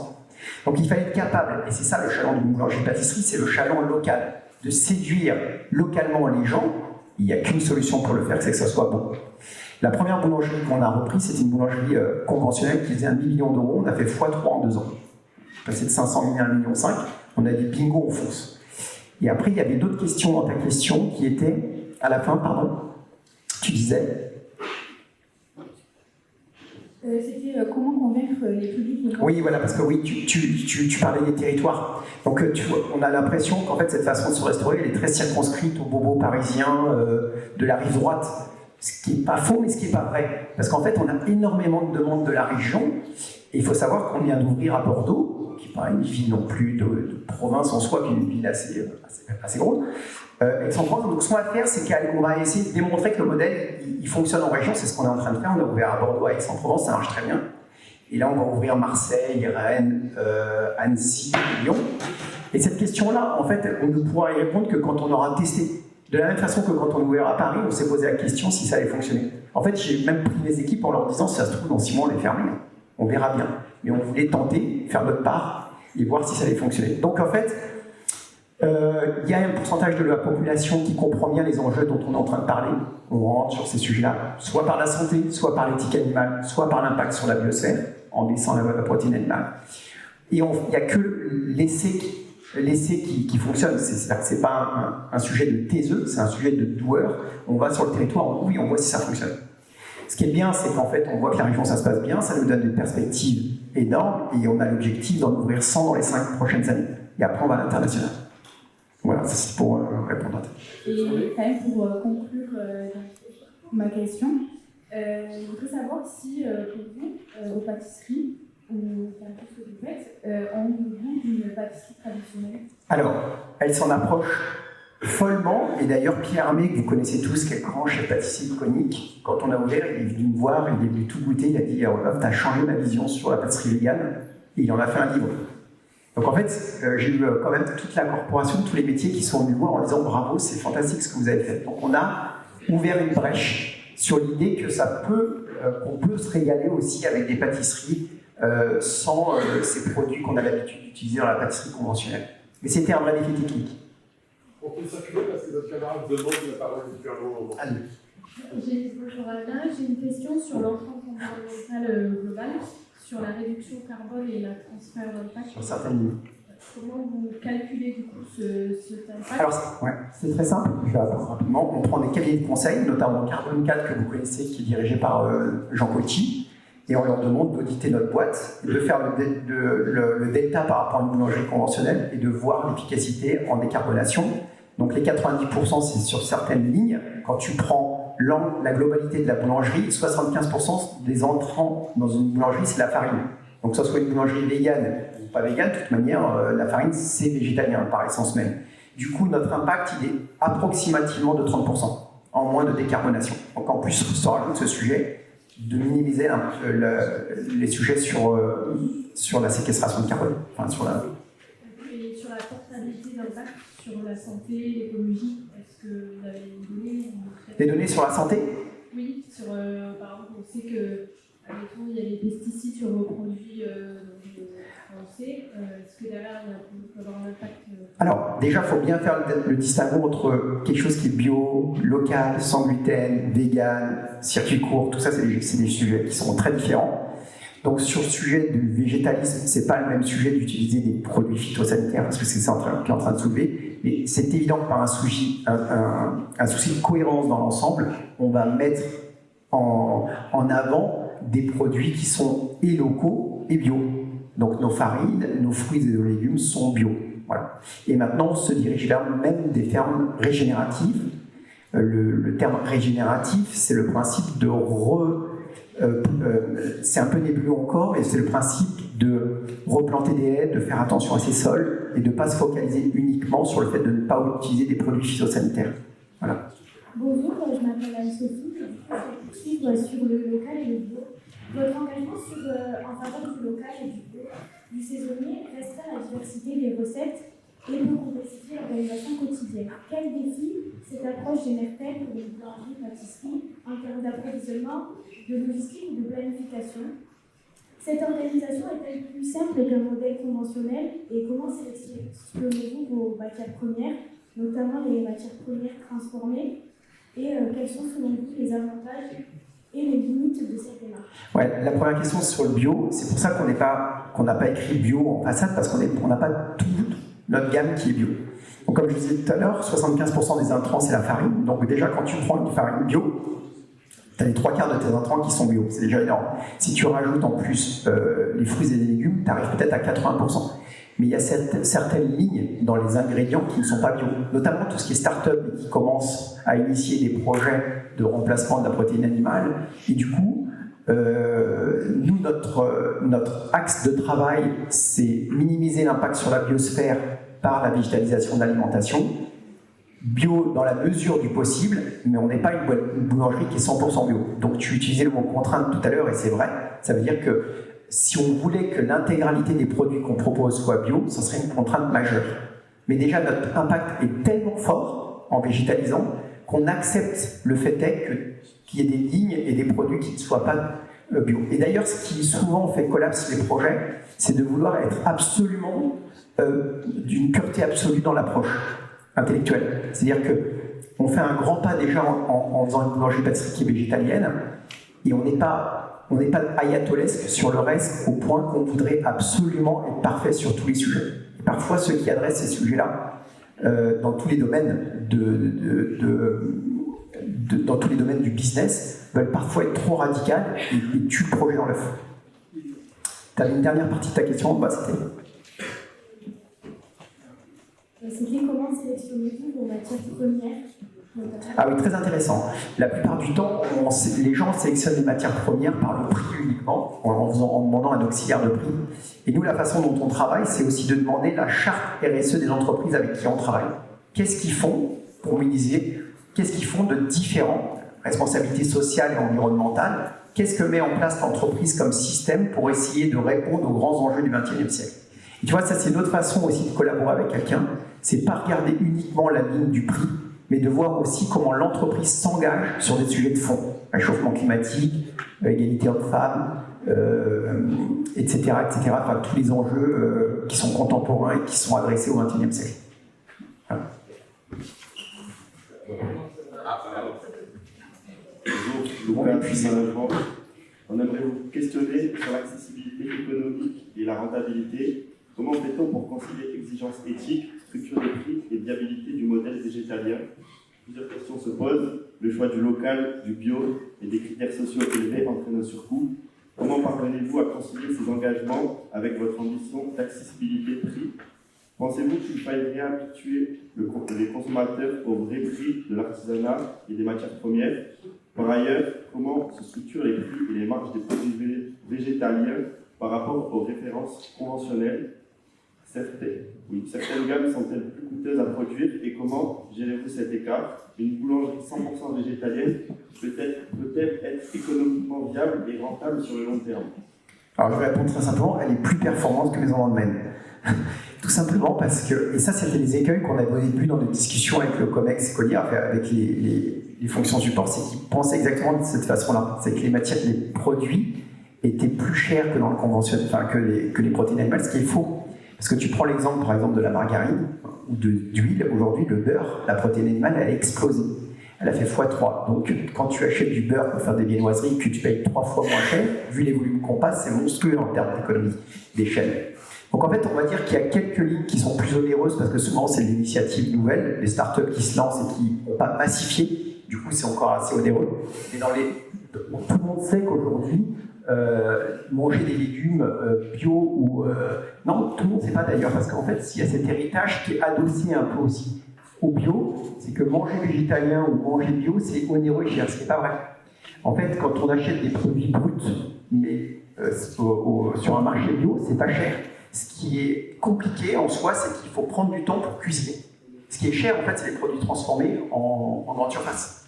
E: Donc il fallait être capable, et c'est ça le chaland d'une boulangerie-pâtisserie, c'est le chaland local, de séduire localement les gens. Il n'y a qu'une solution pour le faire, c'est que ça soit bon. La première boulangerie qu'on a reprise, c'était une boulangerie conventionnelle qui faisait 1 million d'euros. On a fait x3 en 2 ans. Passé de 500 000 à 1,5 million. On a dit bingo, on fonce. Et après, il y avait d'autres questions dans ta question qui étaient, à la fin, pardon, tu disais.
F: C'était comment convaincre les publics.
E: Oui, voilà, parce que oui, tu parlais des territoires. Donc, on a l'impression qu'en fait, cette façon de se restaurer, elle est très circonscrite aux bobos parisiens de la rive droite. Ce qui n'est pas faux, mais ce qui n'est pas vrai. Parce qu'en fait, on a énormément de demandes de la région. Et il faut savoir qu'on vient d'ouvrir à Bordeaux, qui n'est pas une ville non plus de province en soi, qui est une ville assez grosse. Aix-en-Provence. Donc, ce qu'on va faire, c'est qu'on va essayer de démontrer que le modèle, il fonctionne en région. C'est ce qu'on est en train de faire. On a ouvert à Bordeaux, à Aix-en-Provence, ça marche très bien. Et là, on va ouvrir Marseille, Rennes, Annecy, Lyon. Et cette question-là, en fait, on ne pourra y répondre que quand on aura testé. De la même façon que quand on ouvert à Paris, on s'est posé la question si ça allait fonctionner. En fait, j'ai même pris mes équipes en leur disant, si ça se trouve, dans 6 mois, on les ferme. On verra bien. Mais on voulait tenter, faire notre part, et voir si ça allait fonctionner. Donc, en fait, il y a un pourcentage de la population qui comprend bien les enjeux dont on est en train de parler. On rentre sur ces sujets-là, soit par la santé, soit par l'éthique animale, soit par l'impact sur la biosphère, en baissant la protéine animale. Et il n'y a que l'essai qui fonctionne. C'est-à-dire que ce n'est pas un sujet de taiseux, c'est un sujet de doueur. On va sur le territoire, on voit si ça fonctionne. Ce qui est bien, c'est qu'en fait, on voit que la région, ça se passe bien, ça nous donne des perspectives énormes, et on a l'objectif d'en ouvrir 100 dans les 5 prochaines années. Et après, on va à l'international. Voilà, ça c'est pour répondre à ta question.
F: Et quand même, pour conclure ma question, je voudrais savoir si, pour vous, vos pâtisseries, ou tout ce que vous faites, ont le goût d'une pâtisserie traditionnelle.
E: Alors, elle s'en approche follement, et d'ailleurs Pierre Armé, que vous connaissez tous, qui est grand chef pâtissier iconique, quand on a ouvert, il est venu me voir, il est venu tout goûter, il a dit « t'as changé ma vision sur la pâtisserie végane », et il en a fait un livre. Donc en fait, j'ai eu quand même toute la corporation, tous les métiers qui sont venus me voir en disant « bravo, c'est fantastique ce que vous avez fait ». Donc on a ouvert une brèche sur l'idée que qu'on peut se régaler aussi avec des pâtisseries sans ces produits qu'on a l'habitude d'utiliser dans la pâtisserie conventionnelle. Mais c'était un vrai défi technique.
A: On peut s'accueillir parce que notre camarade demande la parole depuis un long moment.
F: Bonjour Alain, j'ai une question sur l'empreinte environnementale globale, sur la réduction carbone et la transfert d'impact.
E: Sur certaines lignes.
F: Comment vous calculez du coup cet impact?
E: Alors, c'est très simple, je vais apprendre rapidement. On prend des cabinets de conseil, notamment Carbone 4 que vous connaissez, qui est dirigé par Jean Coty, et on leur demande d'auditer notre boîte, de faire le delta par rapport à une boulangerie conventionnelle et de voir l'efficacité en décarbonation. Donc les 90%, c'est sur certaines lignes. Quand tu prends la globalité de la boulangerie, 75% des entrants dans une boulangerie, c'est la farine. Donc que ce soit une boulangerie végane ou pas végane, de toute manière, la farine, c'est végétalien par essence même. Du coup, notre impact, il est approximativement de 30% en moins de décarbonation. Donc en plus, on se rajoute ce sujet de minimiser les sujets sur la séquestration de carbone. Enfin,
F: Et sur la portabilité d'impact sur la santé, l'écologie, est-ce que vous avez des données?
E: Des données sur la santé?
F: Oui, par exemple, on sait que, admettons, il y a des pesticides sur vos produits français. Est-ce que derrière, il peut y avoir un impact
E: Alors, déjà, il faut bien faire le distinguo entre quelque chose qui est bio, local, sans gluten, vegan, circuit court, tout ça, c'est des sujets qui sont très différents. Donc, sur le sujet du végétalisme, ce n'est pas le même sujet d'utiliser des produits phytosanitaires, parce que c'est ça qui est en train de soulever. Mais c'est évident que par un souci de cohérence dans l'ensemble, on va mettre en avant des produits qui sont et locaux et bio. Donc nos farines, nos fruits et nos légumes sont bio. Voilà. Et maintenant, on se dirige vers même des fermes régénératives. Le terme régénératif, c'est le principe de c'est un peu nébuleux encore, mais c'est le principe de replanter des haies, de faire attention à ses sols et de ne pas se focaliser uniquement sur le fait de ne pas utiliser des produits phytosanitaires. Voilà.
F: Bonjour, je m'appelle Anne-Sophie, je poursuivre sur le local et le bio. Votre engagement en faveur du local et du bio, du saisonnier, restreint la diversité des recettes et peut complexifier l'organisation quotidienne. Quel défi cette approche génère-t-elle pour les boulangeries-pâtisseries en termes d'approvisionnement, de logistique ou de planification? Cette organisation est-elle plus simple qu'un modèle conventionnel et comment sélectionnez-vous vos matières premières, notamment les matières premières transformées, et quels sont selon vous les avantages et les limites de cette démarche?
E: Ouais, la première question c'est sur le bio. C'est pour ça qu'on n'a pas écrit bio en façade, parce qu'on n'a pas toute notre gamme qui est bio. Donc, comme je disais tout à l'heure, 75% des intrants c'est la farine. Donc déjà quand tu prends une farine bio, tu as les 3/4 de tes intrants qui sont bio. C'est déjà énorme. Si tu rajoutes en plus les fruits et les légumes, tu arrives peut-être à 80%. Mais il y a certaines lignes dans les ingrédients qui ne sont pas bio, notamment tout ce qui est start-up et qui commence à initier des projets de remplacement de la protéine animale. Et du coup, nous, notre axe de travail, c'est minimiser l'impact sur la biosphère par la végétalisation de l'alimentation. Bio dans la mesure du possible, mais on n'est pas une boulangerie qui est 100% bio. Donc tu utilisais le mot contrainte tout à l'heure, et c'est vrai. Ça veut dire que si on voulait que l'intégralité des produits qu'on propose soit bio, ça serait une contrainte majeure. Mais déjà, notre impact est tellement fort en végétalisant qu'on accepte le fait qu'il y ait des lignes et des produits qui ne soient pas bio. Et d'ailleurs, ce qui souvent fait collapse les projets, c'est de vouloir être absolument d'une pureté absolue dans l'approche intellectuelle. C'est-à-dire qu'on fait un grand pas déjà en faisant une boulangerie-pâtisserie qui est végétalienne, et on n'est pas ayatolesque sur le reste au point qu'on voudrait absolument être parfait sur tous les sujets. Et parfois, ceux qui adressent ces sujets-là, dans tous les domaines dans tous les domaines du business, veulent parfois être trop radicales et tuent le projet dans l'œuf. Tu avais une dernière partie de ta question,
F: C'était comment sélectionnez-vous vos matières premières?
E: Ah oui, très intéressant. La plupart du temps, les gens sélectionnent les matières premières par le prix uniquement, en demandant un auxiliaire de prix. Et nous, la façon dont on travaille, c'est aussi de demander la charte RSE des entreprises avec qui on travaille. Qu'est-ce qu'ils font pour minimiser? Qu'est-ce qu'ils font de différent? Responsabilité sociale et environnementale. Qu'est-ce que met en place l'entreprise comme système pour essayer de répondre aux grands enjeux du XXIe siècle? Et tu vois, ça c'est une autre façon aussi de collaborer avec quelqu'un. C'est pas regarder uniquement la ligne du prix, mais de voir aussi comment l'entreprise s'engage sur des sujets de fond. Réchauffement climatique, égalité hommes-femmes, etc., etc. Enfin, tous les enjeux qui sont contemporains et qui sont adressés au XXIe siècle. Voilà.
G: Bonjour, on aimerait vous questionner sur l'accessibilité économique et la rentabilité. Comment fait-on pour concilier exigences éthiques, structure de prix et viabilité du modèle végétalien? Plusieurs questions se posent. Le choix du local, du bio et des critères sociaux élevés entraîne un surcoût. Comment parvenez-vous à concilier ces engagements avec votre ambition d'accessibilité prix? Pensez-vous qu'il faille réhabituer les consommateurs au vrai prix de l'artisanat et des matières premières? Par ailleurs, comment se structurent les prix et les marges des produits végétaliens par rapport aux références conventionnelles? Certaines gammes sont-elles plus coûteuses à produire et comment gérez-vous cet écart? Une boulangerie 100% végétalienne peut-elle être économiquement viable et rentable sur le long terme?
E: Alors je vais répondre très simplement, elle est plus performante que les en domaine. Tout simplement parce que, et ça c'était les écueils qu'on avait au début dans nos discussions avec le COMEX Collier, avec les fonctions support, c'est qu'ils pensaient exactement de cette façon-là. C'est que les produits étaient plus chers que dans le conventionnel, enfin que les protéines animales, ce qui est faux. Parce que tu prends l'exemple par exemple de la margarine ou d'huile, aujourd'hui le beurre, la protéine animale, elle a explosé. Elle a fait x3. Donc quand tu achètes du beurre pour faire des viennoiseries que tu payes 3 fois moins cher, vu les volumes qu'on passe, c'est monstrueux en termes d'économie d'échelle. Donc en fait, on va dire qu'il y a quelques lignes qui sont plus onéreuses parce que souvent c'est des initiatives nouvelles, des startups qui se lancent et qui n'ont pas massifié. Du coup, c'est encore assez onéreux. Mais tout le monde sait qu'aujourd'hui, manger des légumes bio ou... non, tout le monde ne sait pas d'ailleurs, parce qu'en fait, s'il y a cet héritage qui est adossé un peu aussi au bio, c'est que manger végétalien ou manger bio, c'est onéreux et cher, ce qui n'est pas vrai. En fait, quand on achète des produits bruts, mais sur un marché bio, c'est pas cher. Ce qui est compliqué en soi, c'est qu'il faut prendre du temps pour cuisiner. Ce qui est cher, en fait, c'est les produits transformés en grande surface.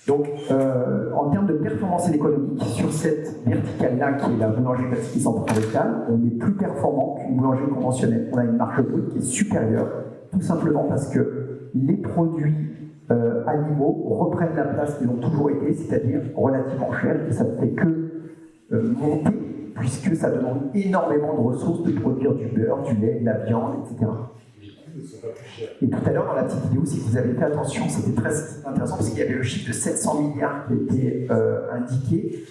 E: Donc, en termes de performance économique, sur cette verticale-là, qui est la boulangerie-pâtisserie 100% locale, on est plus performant qu'une boulangerie conventionnelle. On a une marge brute qui est supérieure, tout simplement parce que les produits animaux reprennent la place qu'ils ont toujours été, c'est-à-dire relativement chers, et ça ne fait que monter, puisque ça demande énormément de ressources de produire du beurre, du lait, de la viande, etc. Et tout à l'heure, dans la petite vidéo, si vous avez fait attention, c'était très intéressant parce qu'il y avait le chiffre de 700 milliards qui était indiqué.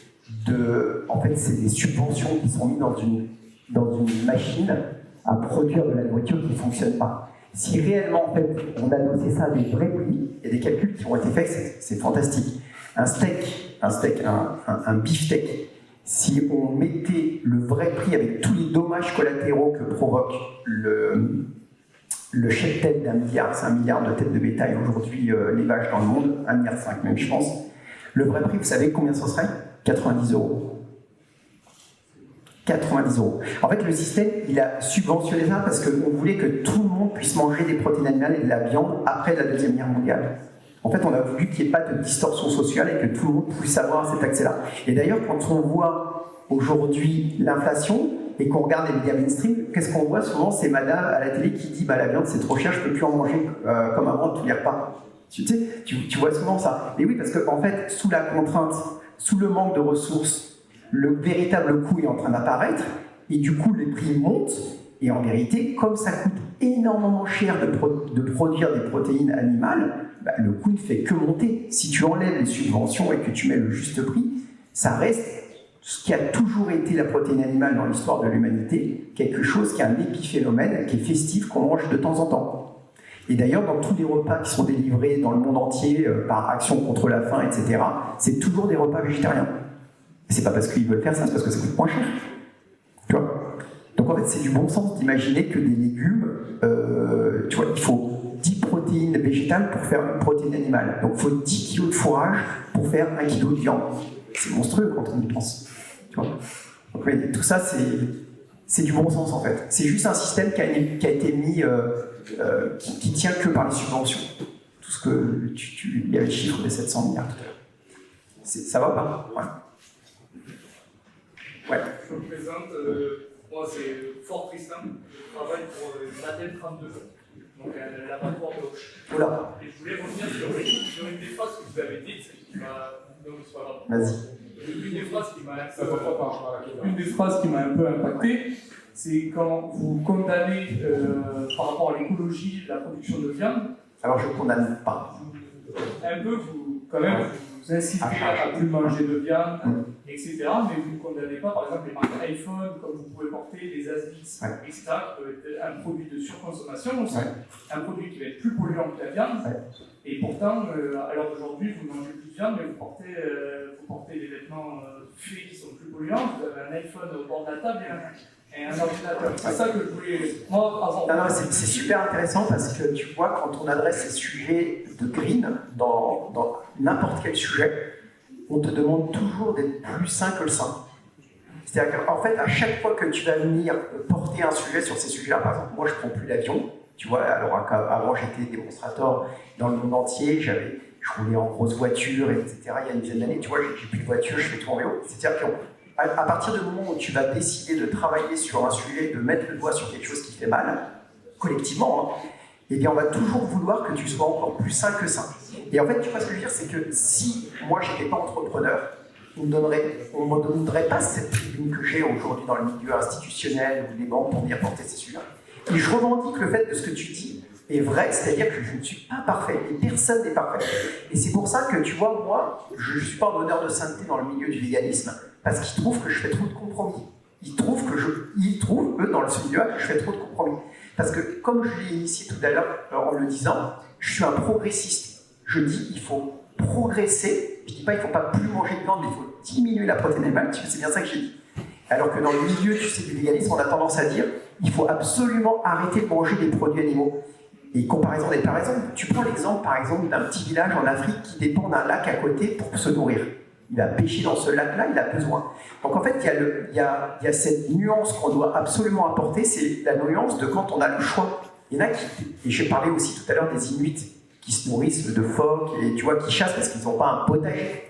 E: En fait, c'est des subventions qui sont mises dans une machine à produire de la nourriture qui ne fonctionne pas. Si réellement, en fait, on adossait ça à des vrais prix, il y a des calculs qui ont été faits, c'est fantastique. Un beefsteak, si on mettait le vrai prix avec tous les dommages collatéraux que provoque le cheptel d'1 milliard, c'est 1 milliard de têtes de bétail aujourd'hui, l'élevage dans le monde, 1,5 milliard même je pense. Le vrai prix, vous savez combien ce serait ? 90 €. 90 €. En fait, le système, il a subventionné ça parce qu'on voulait que tout le monde puisse manger des protéines animales et de la viande après la Deuxième Guerre mondiale. En fait, on a voulu qu'il n'y ait pas de distorsion sociale et que tout le monde puisse avoir cet accès-là. Et d'ailleurs, quand on voit aujourd'hui l'inflation, et qu'on regarde les médias mainstream, qu'est-ce qu'on voit souvent? C'est madame à la télé qui dit la viande c'est trop cher, je ne peux plus en manger comme avant tous les repas. Tu vois souvent ça. Et oui, parce qu'en fait, sous la contrainte, sous le manque de ressources, le véritable coût est en train d'apparaître, et du coup les prix montent, et en vérité, comme ça coûte énormément cher de produire des protéines animales, le coût ne fait que monter. Si tu enlèves les subventions et que tu mets le juste prix, ça reste ce qui a toujours été la protéine animale dans l'histoire de l'humanité, quelque chose qui est un épiphénomène, qui est festif, qu'on mange de temps en temps. Et d'ailleurs, dans tous les repas qui sont délivrés dans le monde entier par Action contre la faim, etc., c'est toujours des repas végétariens. Et c'est pas parce qu'ils veulent faire ça, c'est parce que ça coûte moins cher. Tu vois ? Donc en fait, c'est du bon sens d'imaginer que des légumes, tu vois, il faut 10 protéines végétales pour faire une protéine animale. Donc il faut 10 kg de fourrage pour faire 1 kg de viande. C'est monstrueux quand on y pense. Tu vois ? Donc, oui, tout ça, c'est du bon sens en fait. C'est juste un système qui a été mis, qui tient que par les subventions. Tout ce que il y avait le chiffre des 700 milliards tout à l'heure. Ça va pas ? Ouais.
H: Je me présente, moi c'est Fort Tristan, je travaille pour l'ADEL 32, donc un laboratoire de Hoche.
E: Oula.
H: Et je voulais revenir sur une des phrases que vous avez dites, donc c'est pas grave.
E: Vas-y.
H: Une des phrases qui m'a un peu impacté, c'est quand vous condamnez par rapport à l'écologie la production de viande.
E: Alors je ne condamne pas.
H: Un peu, quand même, vous insistez à ne plus manger de viande, etc. Mais vous ne condamnez pas, par exemple, les marques iPhone, comme vous pouvez porter, les Asbis, etc., qui peuvent être un produit de surconsommation aussi, un produit qui va être plus polluant que la viande. Et pourtant, à l'heure d'aujourd'hui, vous ne mangez plus de viande, mais vous portez des vêtements faits qui sont plus polluants. Vous avez un iPhone au bord de la table et un ordinateur. C'est ça que je voulais. Moi,
E: c'est super intéressant parce que tu vois, quand on adresse ces sujets de green dans n'importe quel sujet, on te demande toujours d'être plus sain que le sain. C'est-à-dire qu'en fait, à chaque fois que tu vas venir porter un sujet sur ces sujets-là, par exemple, moi je ne prends plus l'avion. Tu vois, alors avant j'étais démonstrateur dans le monde entier, je roulais en grosse voiture, etc. Il y a une dizaine d'années, tu vois, j'ai plus de voiture, je fais tout en vélo. C'est-à-dire qu'à partir du moment où tu vas décider de travailler sur un sujet, de mettre le doigt sur quelque chose qui fait mal, collectivement, eh bien on va toujours vouloir que tu sois encore plus sain que sain. Et en fait, tu vois ce que je veux dire, c'est que si moi j'étais pas entrepreneur, on ne me donnerait pas cette tribune que j'ai aujourd'hui dans le milieu institutionnel ou les banques pour venir porter ces sujets. Et je revendique le fait de ce que tu dis est vrai, c'est-à-dire que je ne suis pas parfait, et personne n'est parfait. Et c'est pour ça que, tu vois, moi, je ne suis pas en honneur de sainteté dans le milieu du véganisme, parce qu'ils trouvent que je fais trop de compromis. Ils trouvent, eux, dans ce milieu-là, que je fais trop de compromis. Parce que, comme je l'ai initié tout à l'heure en le disant, je suis un progressiste. Je dis, il faut progresser, je ne dis pas, il ne faut pas plus manger de viande, mais il faut diminuer la protéine animale, c'est bien ça que j'ai dit. Alors que dans le milieu, tu sais, du véganisme, on a tendance à dire il faut absolument arrêter de manger des produits animaux. Et comparaison des paraisons, tu prends l'exemple, par exemple, d'un petit village en Afrique qui dépend d'un lac à côté pour se nourrir. Il va pêcher dans ce lac-là, il a besoin. Donc en fait, il y a cette nuance qu'on doit absolument apporter, c'est la nuance de quand on a le choix. Il y en a qui, et j'ai parlé aussi tout à l'heure des Inuits, qui se nourrissent de phoques et tu vois, qui chassent parce qu'ils n'ont pas un potager.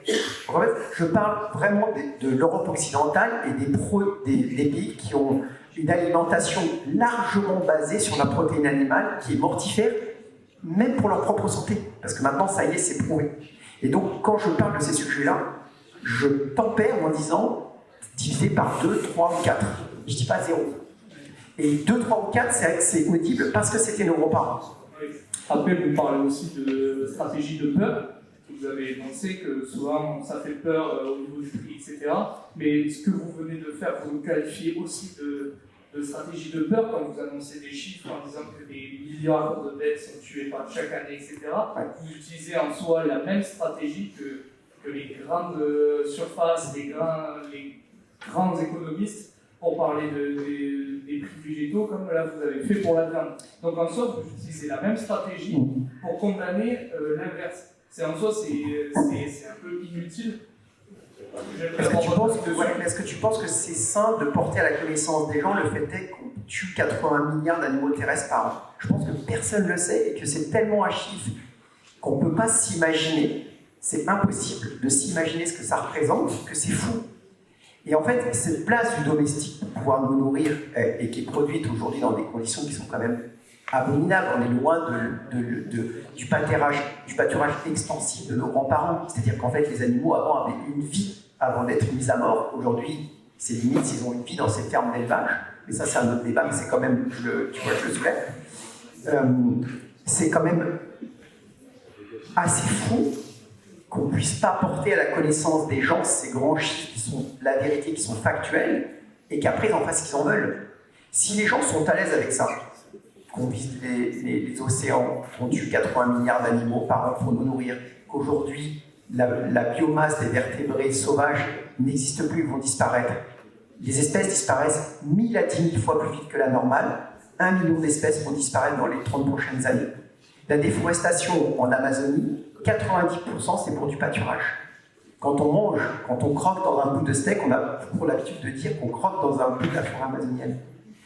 E: Donc, en fait, je parle vraiment de l'Europe occidentale et des pays qui ont une alimentation largement basée sur la protéine animale qui est mortifère, même pour leur propre santé. Parce que maintenant, ça y est, c'est prouvé. Et donc, quand je parle de ces sujets-là, je tempère en disant divisé par 2, 3 ou 4. Je ne dis pas 0. Et 2, 3 ou 4, c'est audible parce que c'était nos grands-parents.
H: Après, vous parlez aussi de stratégie de peur. Vous avez énoncé que souvent ça fait peur au niveau du prix, etc. Mais ce que vous venez de faire, vous nous qualifiez aussi de stratégie de peur quand vous annoncez des chiffres en disant que des milliards de bêtes sont tuées chaque année, etc. Vous utilisez en soi la même stratégie que les grandes surfaces, les grands économistes pour parler des prix végétaux, comme là vous avez fait pour la viande. Donc en soi, vous utilisez la même stratégie pour condamner l'inverse. C'est en soi, c'est un peu inutile.
E: Est-ce que tu penses que c'est sain de porter à la connaissance des gens le fait est qu'on tue 80 milliards d'animaux terrestres par an? Je pense que personne ne le sait et que c'est tellement à chiffres qu'on ne peut pas s'imaginer. C'est impossible de s'imaginer ce que ça représente, que c'est fou. Et en fait, cette place du domestique pour pouvoir nous nourrir et qui est produite aujourd'hui dans des conditions qui sont quand même abominables, on est loin du pâturage extensif de nos grands-parents. C'est-à-dire qu'en fait, les animaux avant avaient une vie avant d'être mis à mort. Aujourd'hui, c'est limite s'ils ont une vie dans ces fermes d'élevage. Mais ça, c'est un autre débat, mais c'est quand même, tu vois, je le soulève. C'est quand même assez fou qu'on ne puisse pas porter à la connaissance des gens ces grands chiffres qui sont la vérité, qui sont factuels, et qu'après ils en fassent ce qu'ils en veulent. Si les gens sont à l'aise avec ça, qu'on vise les océans, qu'on tue 80 milliards d'animaux par an pour nous nourrir, qu'aujourd'hui la biomasse des vertébrés sauvages n'existe plus, ils vont disparaître. Les espèces disparaissent 1000 à 10 000 fois plus vite que la normale. 1 million d'espèces vont disparaître dans les 30 prochaines années. La déforestation en Amazonie, 90% c'est pour du pâturage. Quand on mange, quand on croque dans un bout de steak, on a pour l'habitude de dire qu'on croque dans un bout de la forêt amazonienne.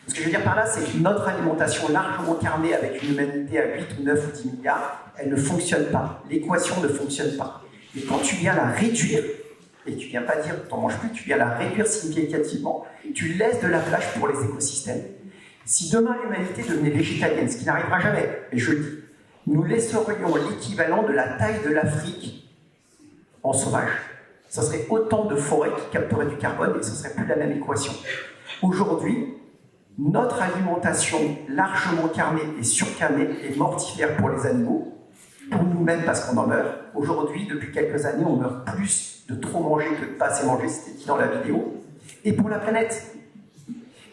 E: Ce que je veux dire par là, c'est que notre alimentation largement carnée avec une humanité à 8 ou 9 ou 10 milliards, elle ne fonctionne pas. L'équation ne fonctionne pas. Et quand tu viens la réduire, et tu viens pas dire que tu n'en manges plus, tu viens la réduire significativement, tu laisses de la place pour les écosystèmes. Si demain l'humanité devenait végétalienne, ce qui n'arrivera jamais, et je le dis, nous laisserions l'équivalent de la taille de l'Afrique en sauvage. Ce serait autant de forêts qui capteraient du carbone et ce ne serait plus la même équation. Aujourd'hui, notre alimentation largement carnée et surcarnée est mortifère pour les animaux, pour nous-mêmes parce qu'on en meurt. Aujourd'hui, depuis quelques années, on meurt plus de trop manger que de pas assez manger, c'était dit dans la vidéo, et pour la planète.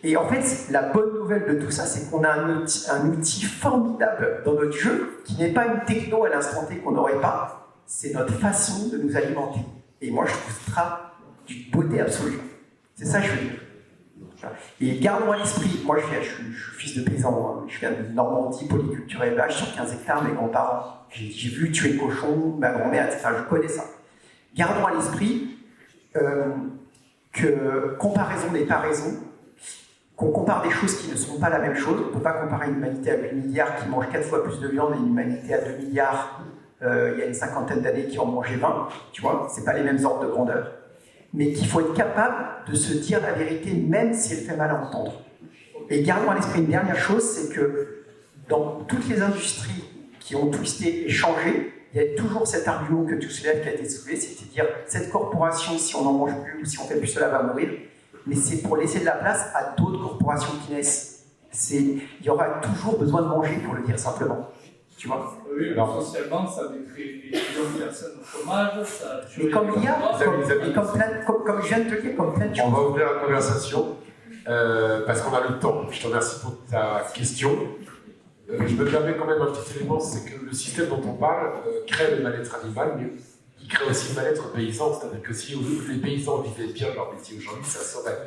E: Et en fait, la bonne nouvelle de tout ça, c'est qu'on a un outil formidable dans notre jeu, qui n'est pas une techno à l'instant T qu'on n'aurait pas, c'est notre façon de nous alimenter. Et moi, je trouve ça d'une beauté absolue. C'est ça que je veux dire. Et gardons à l'esprit, moi je suis fils de paysan, hein. Je viens de Normandie, polyculture élevage sur 15 hectares, mes grands-parents. J'ai vu tuer le cochon, ma grand-mère, etc. Je connais ça. Gardons à l'esprit que comparaison n'est pas raison, qu'on compare des choses qui ne sont pas la même chose. On ne peut pas comparer une humanité à 8 milliards qui mange 4 fois plus de viande et une humanité à 2 milliards il y a une cinquantaine d'années qui en mangeait 20. Tu vois, ce n'est pas les mêmes ordres de grandeur. Mais qu'il faut être capable de se dire la vérité, même si elle fait mal à entendre. Et gardons à l'esprit une dernière chose, c'est que dans toutes les industries qui ont twisté et changé, il y a toujours cet argument que tu soulèves qui a été soulevé, c'est-à-dire cette corporation, si on n'en mange plus ou si on fait plus cela, va mourir. Mais c'est pour laisser de la place à d'autres corporations qui naissent. Il y aura toujours besoin de manger, pour le dire simplement. Tu vois ?
H: Oui, alors, socialement, ça crée des millions de personnes au chômage.
E: Et comme il y a, comme je viens de te dire, comme plein de choses.
A: On va ouvrir la conversation parce qu'on a le temps. Je te remercie pour ta question. Je me permets quand même un petit élément, c'est que le système dont on parle crée le mal-être animal, mais il crée aussi le mal-être paysan. C'est-à-dire que si les paysans vivaient bien leur métier aujourd'hui, ça serait.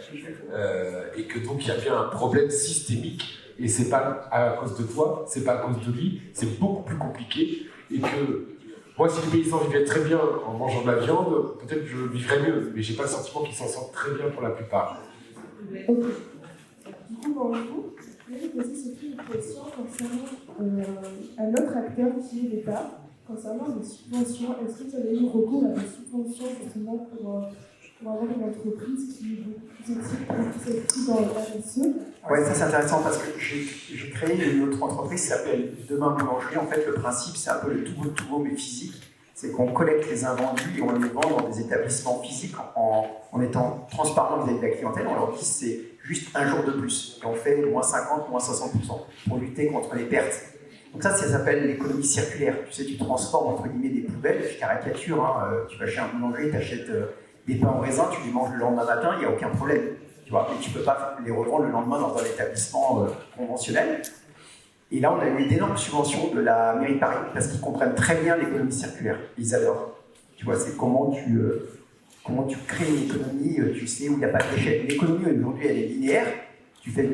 A: Et que donc il y a bien un problème systémique. Et c'est pas à cause de toi, c'est pas à cause de lui, c'est beaucoup plus compliqué. Et que moi, si les paysans vivaient très bien en mangeant de la viande, peut-être que je vivrais mieux, mais j'ai pas le sentiment qu'ils s'en sortent très bien pour la plupart.
F: Du coup, pour vous, Je voulais poser surtout une question concernant un autre acteur qui est l'État, concernant les subventions. Est-ce que vous avez eu recours à des subventions justement pour avoir une entreprise qui est beaucoup plus éthique, beaucoup plus active dans le RSE?
E: Oui, ça c'est intéressant parce que j'ai créé une autre entreprise qui s'appelle Demain Boulangerie. En fait, le principe, c'est un peu le tout mais physique. C'est qu'on collecte les invendus et on les vend dans des établissements physiques en étant transparent vis-à-vis de la clientèle. On leur dit c'est juste un jour de plus. Et on fait moins 50, moins 60% pour lutter contre les pertes. Donc ça s'appelle l'économie circulaire. Tu sais, tu transformes entre guillemets des poubelles, je caricature, hein, tu vas chez un boulanger, tu achètes des pains en raisin, tu les manges le lendemain matin, il n'y a aucun problème. Tu vois, mais tu ne peux pas les revendre le lendemain dans un établissement conventionnel. Et là, on a eu d'énormes subventions de la mairie de Paris parce qu'ils comprennent très bien l'économie circulaire. Ils adorent. Tu vois, c'est comment tu crées une économie, tu sais, où il n'y a pas de déchets. L'économie, aujourd'hui, elle est linéaire.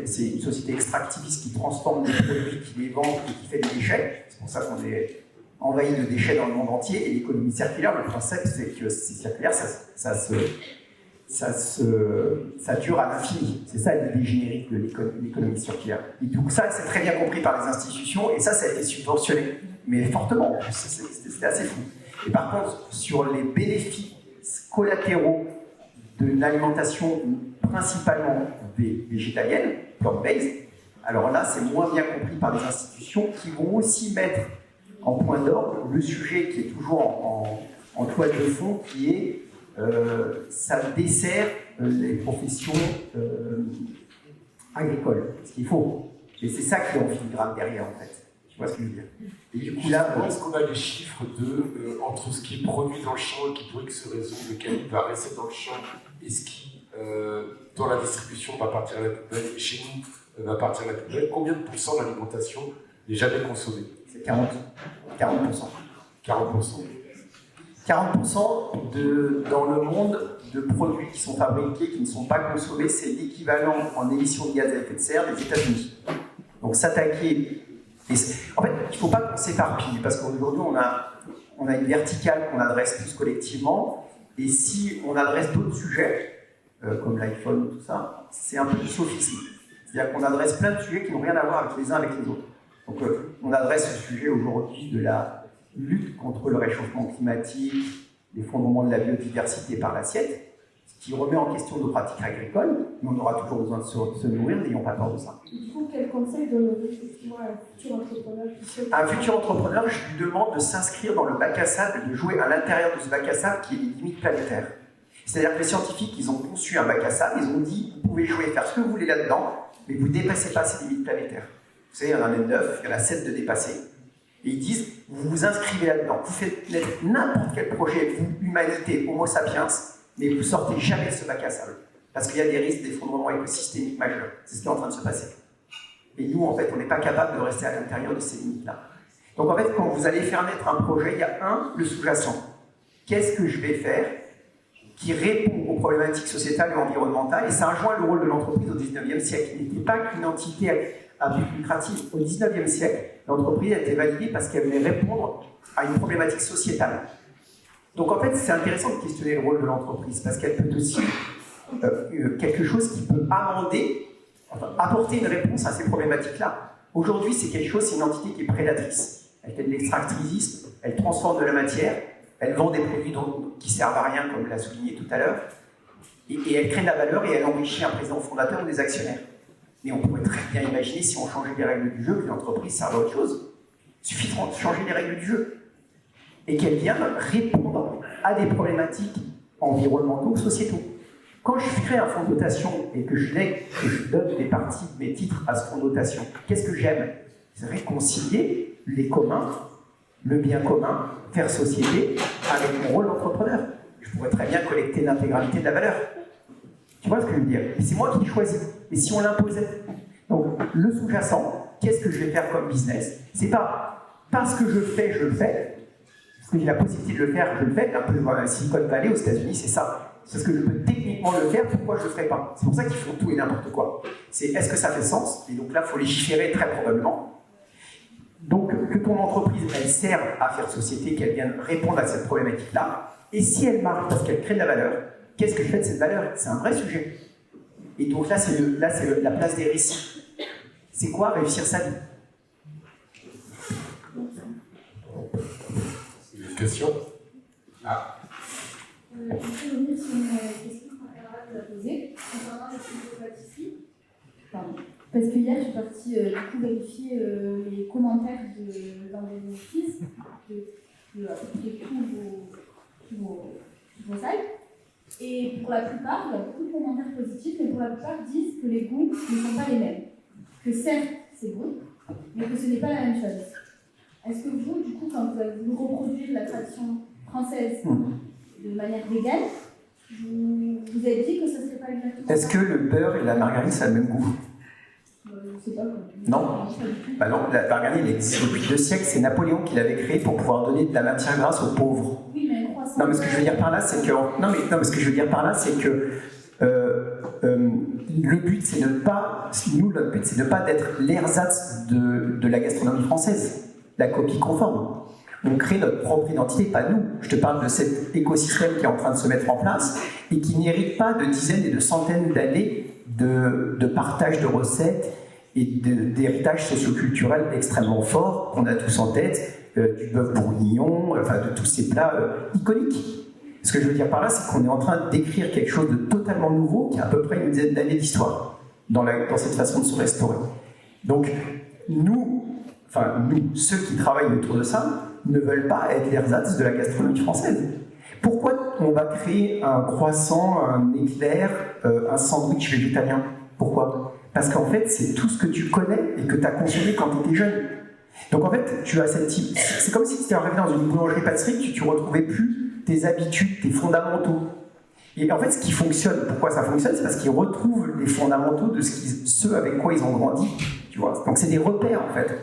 E: C'est une société extractiviste qui transforme des produits, qui les vend et qui fait des déchets. C'est pour ça qu'on est envahi de déchets dans le monde entier. Et l'économie circulaire, le concept, c'est que c'est circulaire, ça dure à l'infini. C'est ça l'idée générique de l'économie circulaire. Et donc ça, c'est très bien compris par les institutions, et ça a été subventionné, mais fortement. C'était assez fou. Et par contre, sur les bénéfices collatéraux d'une alimentation principalement végétalienne, plant-based, alors là, c'est moins bien compris par les institutions qui vont aussi mettre en point d'ordre le sujet qui est toujours en toile de fond, qui est ça dessert les professions agricoles, ce qu'il faut. Et c'est ça qui est en filigrane derrière, en fait. Tu vois ce que je veux dire?
A: Et du coup, là, est-ce qu'on a les chiffres entre ce qui est produit dans le champ et qui brûle ce réseau, lequel va rester dans le champ, et ce qui, dans la distribution, va partir à la poubelle, et chez nous, va partir à la poubelle? Combien de pourcents de l'alimentation n'est jamais consommée?
E: C'est 40%.
A: 40%.
E: 40% dans le monde de produits qui sont fabriqués, qui ne sont pas consommés, c'est l'équivalent en émissions de gaz à effet de serre des États-Unis. Donc s'attaquer... En fait, il ne faut pas qu'on s'éparpille, parce qu'aujourd'hui, on a une verticale qu'on adresse tous collectivement, et si on adresse d'autres sujets, comme l'iPhone ou tout ça, c'est un peu du sophisme. C'est-à-dire qu'on adresse plein de sujets qui n'ont rien à voir avec les uns avec les autres. Donc on adresse le sujet aujourd'hui de la lutte contre le réchauffement climatique, l'effondrement de la biodiversité par l'assiette, ce qui remet en question nos pratiques agricoles, mais on aura toujours besoin de se nourrir, n'ayons pas peur de ça.
F: Du coup, quel conseil donnerait effectivement à un futur entrepreneur qui souhaite...
E: Un futur entrepreneur, je lui demande de s'inscrire dans le bac à sable, de jouer à l'intérieur de ce bac à sable qui est les limites planétaires. C'est-à-dire que les scientifiques, ils ont conçu un bac à sable, ils ont dit, vous pouvez jouer, faire ce que vous voulez là-dedans, mais vous ne dépassez pas ces limites planétaires. Vous savez, il y en a 9, il y en a 7 de dépassés. Et ils disent, vous vous inscrivez là-dedans, vous faites n'importe quel projet, vous, humanité, homo sapiens, mais vous sortez jamais de ce bac à sable. Parce qu'il y a des risques d'effondrement écosystémique majeur. C'est ce qui est en train de se passer. Et nous, en fait, on n'est pas capable de rester à l'intérieur de ces limites-là. Donc en fait, quand vous allez faire naître un projet, il y a le sous-jacent. Qu'est-ce que je vais faire qui répond aux problématiques sociétales et environnementales? Et ça rejoint le rôle de l'entreprise au XIXe siècle. Il n'était pas qu'une entité à but lucratif. Au XIXe siècle, l'entreprise a été validée parce qu'elle voulait répondre à une problématique sociétale. Donc en fait, c'est intéressant de questionner le rôle de l'entreprise parce qu'elle peut aussi quelque chose qui peut apporter une réponse à ces problématiques-là. Aujourd'hui, c'est quelque chose, c'est une entité qui est prédatrice. Elle fait de l'extractivisme, elle transforme de la matière, elle vend des produits qui servent à rien, comme l'a souligné tout à l'heure, et elle crée de la valeur et elle enrichit un président fondateur ou des actionnaires. Mais on pourrait très bien imaginer, si on changeait les règles du jeu, que l'entreprise serve à autre chose. Il suffit de changer les règles du jeu. Et qu'elle vienne répondre à des problématiques environnementaux ou sociétaux. Quand je crée un fonds de dotation et que je donne des parties de mes titres à ce fonds de dotation, qu'est-ce que j'aime? C'est réconcilier les communs, le bien commun, faire société, avec mon rôle d'entrepreneur. Je pourrais très bien collecter l'intégralité de la valeur. Tu vois ce que je veux dire? Et c'est moi qui choisis. Et si on l'imposait? Donc, le sous-jacent, qu'est-ce que je vais faire comme business? C'est pas parce que je le fais, parce que j'ai la possibilité de le faire, je le fais. Un peu dans Silicon Valley aux États-Unis, c'est ça. C'est parce que je peux techniquement le faire, pourquoi je ne le ferai pas? C'est pour ça qu'ils font tout et n'importe quoi. C'est est-ce que ça fait sens? Et donc là, il faut légiférer très probablement. Donc, que ton entreprise, elle serve à faire société, qu'elle vienne répondre à cette problématique-là. Et si elle marche parce qu'elle crée de la valeur, qu'est-ce que je fais de cette valeur? C'est un vrai sujet. Et donc là, c'est la place des récits. C'est quoi réussir sa vie?
A: Une question? Ah.
F: Je vais revenir sur une question qu'un camarade vous a posée concernant les psychopathisseries. Pardon. Parce que hier, je suis partie du coup vérifier les commentaires dans les notices de à peu près tous vos sites. Et pour la plupart, il y a beaucoup de commentaires positifs, mais pour la plupart disent que les goûts ne sont pas les mêmes. Que certes, c'est bon, mais que ce n'est pas la même chose. Est-ce que vous, du coup, quand vous reproduisez la tradition française de manière légale, vous avez dit que ça ne serait pas exactement ça?
E: Est-ce que le beurre et la margarine, ça a le même goût?
F: Je sais pas.
E: Non. Bah non, la margarine, elle existe depuis 2 siècles. C'est Napoléon qui l'avait créée pour pouvoir donner de la matière grasse aux pauvres.
F: Oui, mais un croissant.
E: Non, mais ce que je veux dire par là, c'est que. Non, mais ce que je veux dire par là, c'est que. Le but, c'est de pas. Nous, notre but, c'est de ne pas être l'ersatz de la gastronomie française, la copie conforme. On crée notre propre identité, pas nous. Je te parle de cet écosystème qui est en train de se mettre en place et qui n'hérite pas de dizaines et de centaines d'années de partage de recettes et d'héritage socioculturel extrêmement fort qu'on a tous en tête, du bœuf bourguignon, enfin de tous ces plats iconiques. Ce que je veux dire par là, c'est qu'on est en train d'écrire quelque chose de totalement nouveau qui a à peu près une dizaine d'années d'histoire dans cette façon de se restaurer. Donc, nous, ceux qui travaillent autour de ça, ne veulent pas être l'ersatz de la gastronomie française. Pourquoi on va créer un croissant, un éclair, un sandwich végétalien? Pourquoi? Parce qu'en fait, c'est tout ce que tu connais et que tu as consommé quand tu étais jeune. Donc en fait, tu as cette type. C'est comme si tu étais arrivé dans une boulangerie-pâtisserie que tu ne retrouvais plus tes habitudes, tes fondamentaux. Et en fait, ce qui fonctionne, pourquoi ça fonctionne, c'est parce qu'ils retrouvent les fondamentaux de ceux avec quoi ils ont grandi. Tu vois. Donc c'est des repères en fait.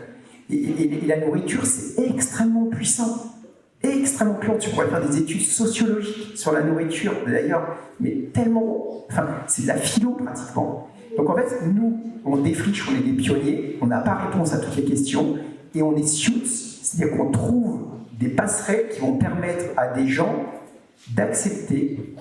E: Et la nourriture, c'est extrêmement puissant. Extrêmement puissant. Tu pourrais faire des études sociologiques sur la nourriture, d'ailleurs, mais tellement. Enfin, c'est de la philo pratiquement. Donc en fait, nous, on défriche, on est des pionniers, on n'a pas réponse à toutes les questions, et on est suits, c'est-à-dire qu'on trouve des passerelles qui vont permettre à des gens d'accepter,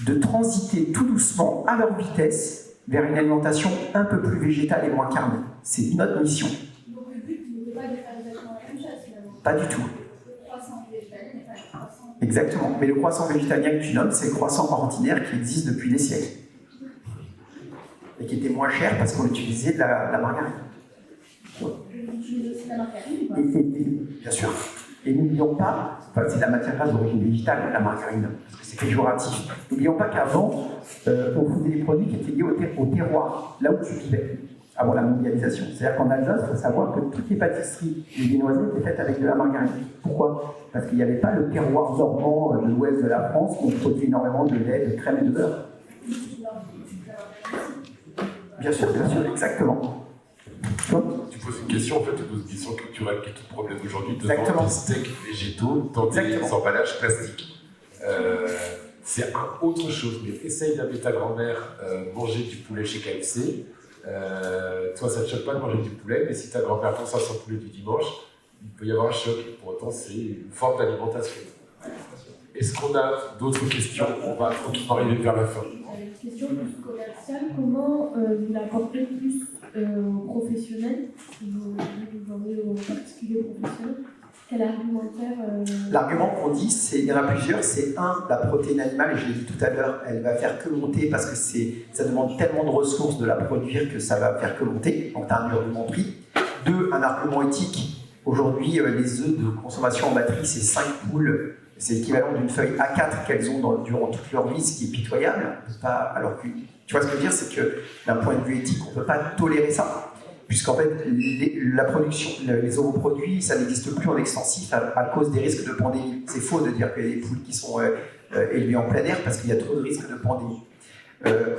E: de transiter tout doucement, à leur vitesse, vers une alimentation un peu plus végétale et moins carnée. C'est notre mission.
F: Donc le but n'est pas de faire exactement la même chose finalement.
E: Pas du tout.
F: Le croissant végétalien n'est pas le croissant.
E: Exactement. Mais le croissant végétalien que tu nommes, c'est le croissant ordinaire qui existe depuis des siècles. Et qui était moins cher parce qu'on utilisait de la margarine.
F: Vous utilisez aussi de la margarine ou pas?
E: Bien sûr. Et n'oublions pas, c'est de la matière grasse d'origine végétale, la margarine, parce que c'est péjoratif. N'oublions pas qu'avant, on faisait des produits qui étaient liés au terroir, là où tu vivais, avant la mondialisation. C'est-à-dire qu'en Alsace, il faut savoir que toutes les pâtisseries et les viennoiseries étaient faites avec de la margarine. Pourquoi? Parce qu'il n'y avait pas le terroir normand de l'ouest de la France où on produit énormément de lait, de crème et de beurre. Bien sûr, exactement. Donc,
A: tu poses une question, en fait, tu poses une question culturelle qui est tout le problème aujourd'hui devant
E: exactement.
A: des steaks végétaux dans des emballages plastiques. C'est autre chose, mais essaye d'inviter ta grand-mère manger du poulet chez KFC. Toi, ça ne te choque pas de manger du poulet, mais si ta grand-mère pense à son poulet du dimanche, il peut y avoir un choc. Pour autant, c'est une forme d'alimentation. Est-ce qu'on a d'autres questions? On va tranquillement arriver vers la fin.
F: Une question plus commerciale, comment vous l'apportez plus aux professionnels, vous vendez aux particuliers professionnels? Quel argumentaire
E: L'argument qu'on dit, il y en a plusieurs, c'est la protéine animale, et je l'ai dit tout à l'heure, elle va faire que monter parce que ça demande tellement de ressources de la produire que ça va faire que monter, donc tu as un argument prix. 2, un argument éthique. Aujourd'hui, les œufs de consommation en batterie, c'est 5 poules. C'est l'équivalent d'une feuille A4 qu'elles ont durant toute leur vie, ce qui est pitoyable. Alors que, tu vois ce que je veux dire, c'est que d'un point de vue éthique, on ne peut pas tolérer ça. Puisqu'en fait, la production, les ovoproduits, ça n'existe plus en extensif à cause des risques de pandémie. C'est faux de dire qu'il y a des poules qui sont élevées en plein air parce qu'il y a trop de risques de pandémie.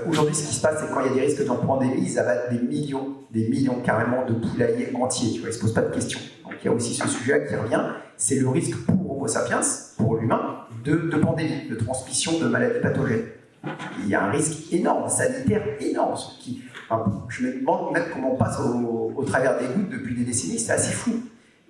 E: Aujourd'hui, ce qui se passe, c'est que quand il y a des risques de pandémie, ils abattent des millions carrément de poulaillers entiers. Tu vois, ils ne se posent pas de questions. Donc il y a aussi ce sujet qui revient, c'est le risque pour Homo sapiens, pour l'humain, de pandémie, de transmission de maladies pathogènes. Il y a un risque énorme, sanitaire énorme. Je me demande même comment on passe au travers des gouttes depuis des décennies, c'est assez fou.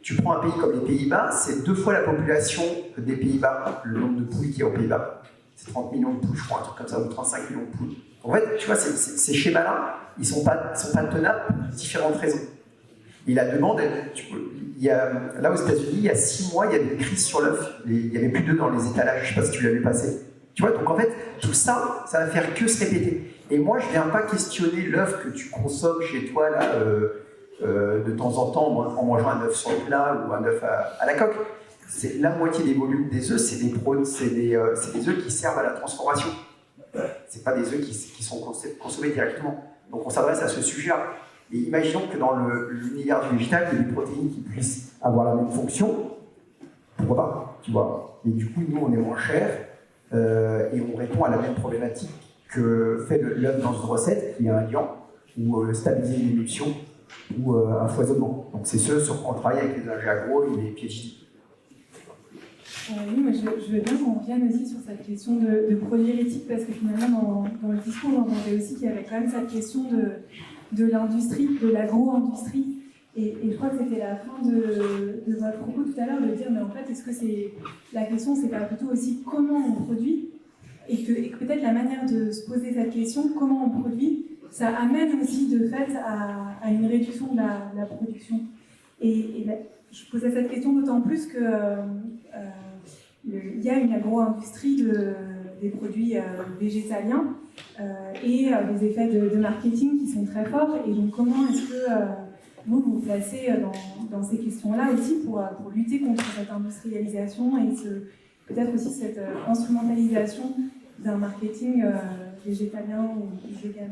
E: Tu prends un pays comme les Pays-Bas, c'est 2 fois la population des Pays-Bas, le nombre de poules qu'il y a aux Pays-Bas. C'est 30 millions de poules, je crois, un truc comme ça, ou 35 millions de poules. En fait, tu vois, ces schémas-là, ils sont pas tenables pour différentes raisons. Et la demande, là aux États-Unis, il y a 6 mois, il y avait une crise sur l'œuf. Il n'y avait plus d'œufs dans les étalages. Je ne sais pas si tu l'as vu passer. Tu vois, donc en fait, tout ça, ça va faire que se répéter. Et moi, je ne viens pas questionner l'œuf que tu consommes chez toi là, de temps en temps en mangeant un œuf sur le plat ou un œuf à la coque. C'est la moitié des volumes des œufs, c'est des œufs qui servent à la transformation. C'est pas des œufs qui sont consommés directement. Donc on s'adresse à ce sujet-là. Et imaginons que dans l'univers du végétal, il y ait des protéines qui puissent avoir la même fonction. Pourquoi pas, tu vois. Et du coup, nous, on est moins cher et on répond à la même problématique que fait l'œuf dans une recette, qui est un liant, ou stabiliser une émulsion, ou un foisonnement. Donc c'est ce sur quoi on travaille avec les ingénieurs agro et les PhD.
F: Oui, mais je veux bien qu'on revienne aussi sur cette question de produire éthique, parce que finalement, dans le discours, on entendait aussi qu'il y avait quand même cette question de l'industrie, de l'agro-industrie. Et je crois que c'était la fin de votre propos tout à l'heure, de dire, mais en fait, est-ce que la question, c'est pas plutôt aussi comment on produit, et que peut-être la manière de se poser cette question, comment on produit, ça amène aussi de fait à une réduction de la production. Et je posais cette question d'autant plus que il y a une agro-industrie des produits végétaliens et des effets de marketing qui sont très forts. Et donc, comment est-ce que vous vous placez dans ces questions-là aussi pour lutter contre cette industrialisation et peut-être aussi cette instrumentalisation d'un marketing végétalien ou vegan?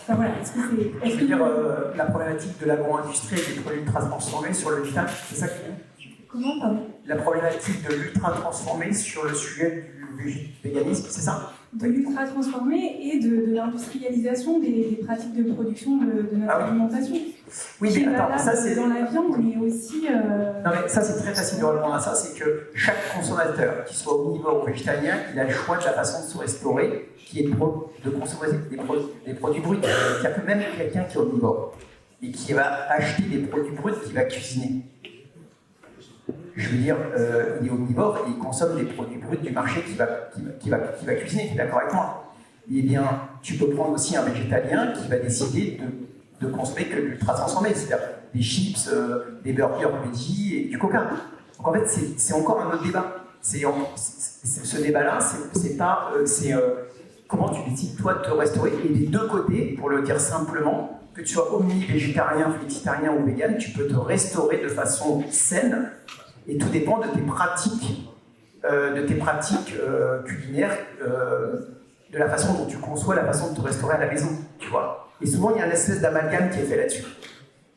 F: Enfin, voilà, est-ce que
E: la problématique de l'agro-industrie et des produits ultra transformés sur le végétal, c'est ça qui est?
F: Comment, pardon?
E: La problématique de l'ultra transformé sur le sujet du véganisme, c'est ça?
F: De l'ultra transformé et de l'industrialisation des pratiques de production de notre alimentation.
E: Oui, mais attends, ça c'est
F: dans la viande, mais aussi.
E: Non, mais ça c'est très facile de répondre à ça, c'est que chaque consommateur, qu'il soit omnivore ou végétalien, il a le choix de la façon de se restaurer, qui est de consommer des produits bruts. Il n'y a que même quelqu'un qui est omnivore et qui va acheter des produits bruts qu'il va cuisiner. Je veux dire, il est omnivore et il consomme des produits bruts du marché qu'il va cuisiner, tu es d'accord avec moi? Eh bien, tu peux prendre aussi un végétalien qui va décider de consommer que l'ultra transformé, c'est-à-dire des chips, des burgers veggie et du coca. Donc en fait, c'est encore un autre débat. Ce débat-là, c'est comment tu décides toi de te restaurer. Et des deux côtés, pour le dire simplement, que tu sois omni-végétarien, flexitarien ou vegan, tu peux te restaurer de façon saine. Et tout dépend de tes pratiques, culinaires, de la façon dont tu conçois la façon de te restaurer à la maison, tu vois. Et souvent, il y a une espèce d'amalgame qui est fait là-dessus.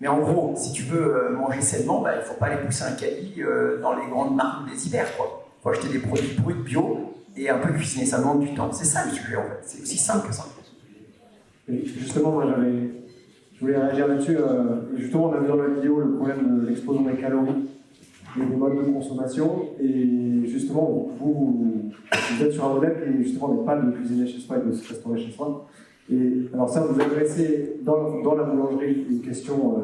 E: Mais en gros, si tu veux manger sainement, il ne faut pas aller pousser un caddie dans les grandes marques des hyper, quoi. Il faut acheter des produits bruts, bio, et un peu cuisiner, ça demande du temps. C'est ça le sujet, en fait. C'est aussi simple que ça.
I: Et justement, moi, je voulais réagir là-dessus. Justement, on a vu dans la vidéo le problème de l'explosion des calories et des modes de consommation. Et justement, vous êtes sur un modèle qui justement n'est pas de cuisiner chez soi et de se restaurer chez soi. Et alors ça, vous adressez dans la boulangerie une question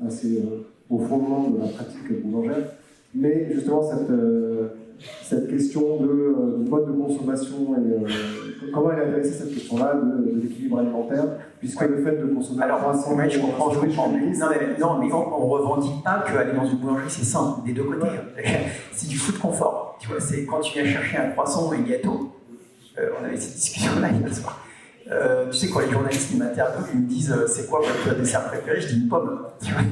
I: assez au fondement de la pratique boulangère, mais justement cette question de mode de consommation et comment elle a adressé cette question-là de l'équilibre alimentaire, puisque le fait de consommer...
E: Alors, je comprends. Non, mais on ne revendique pas qu'aller dans une boulangerie, c'est sain, des deux côtés. C'est du food confort. Tu vois, c'est quand tu viens chercher un croissant ou un gâteau, on avait cette discussion-là hier soir. Tu sais, quand les journalistes m'interviewent, ils me disent c'est quoi votre dessert préféré, je dis une pomme. Tu vois.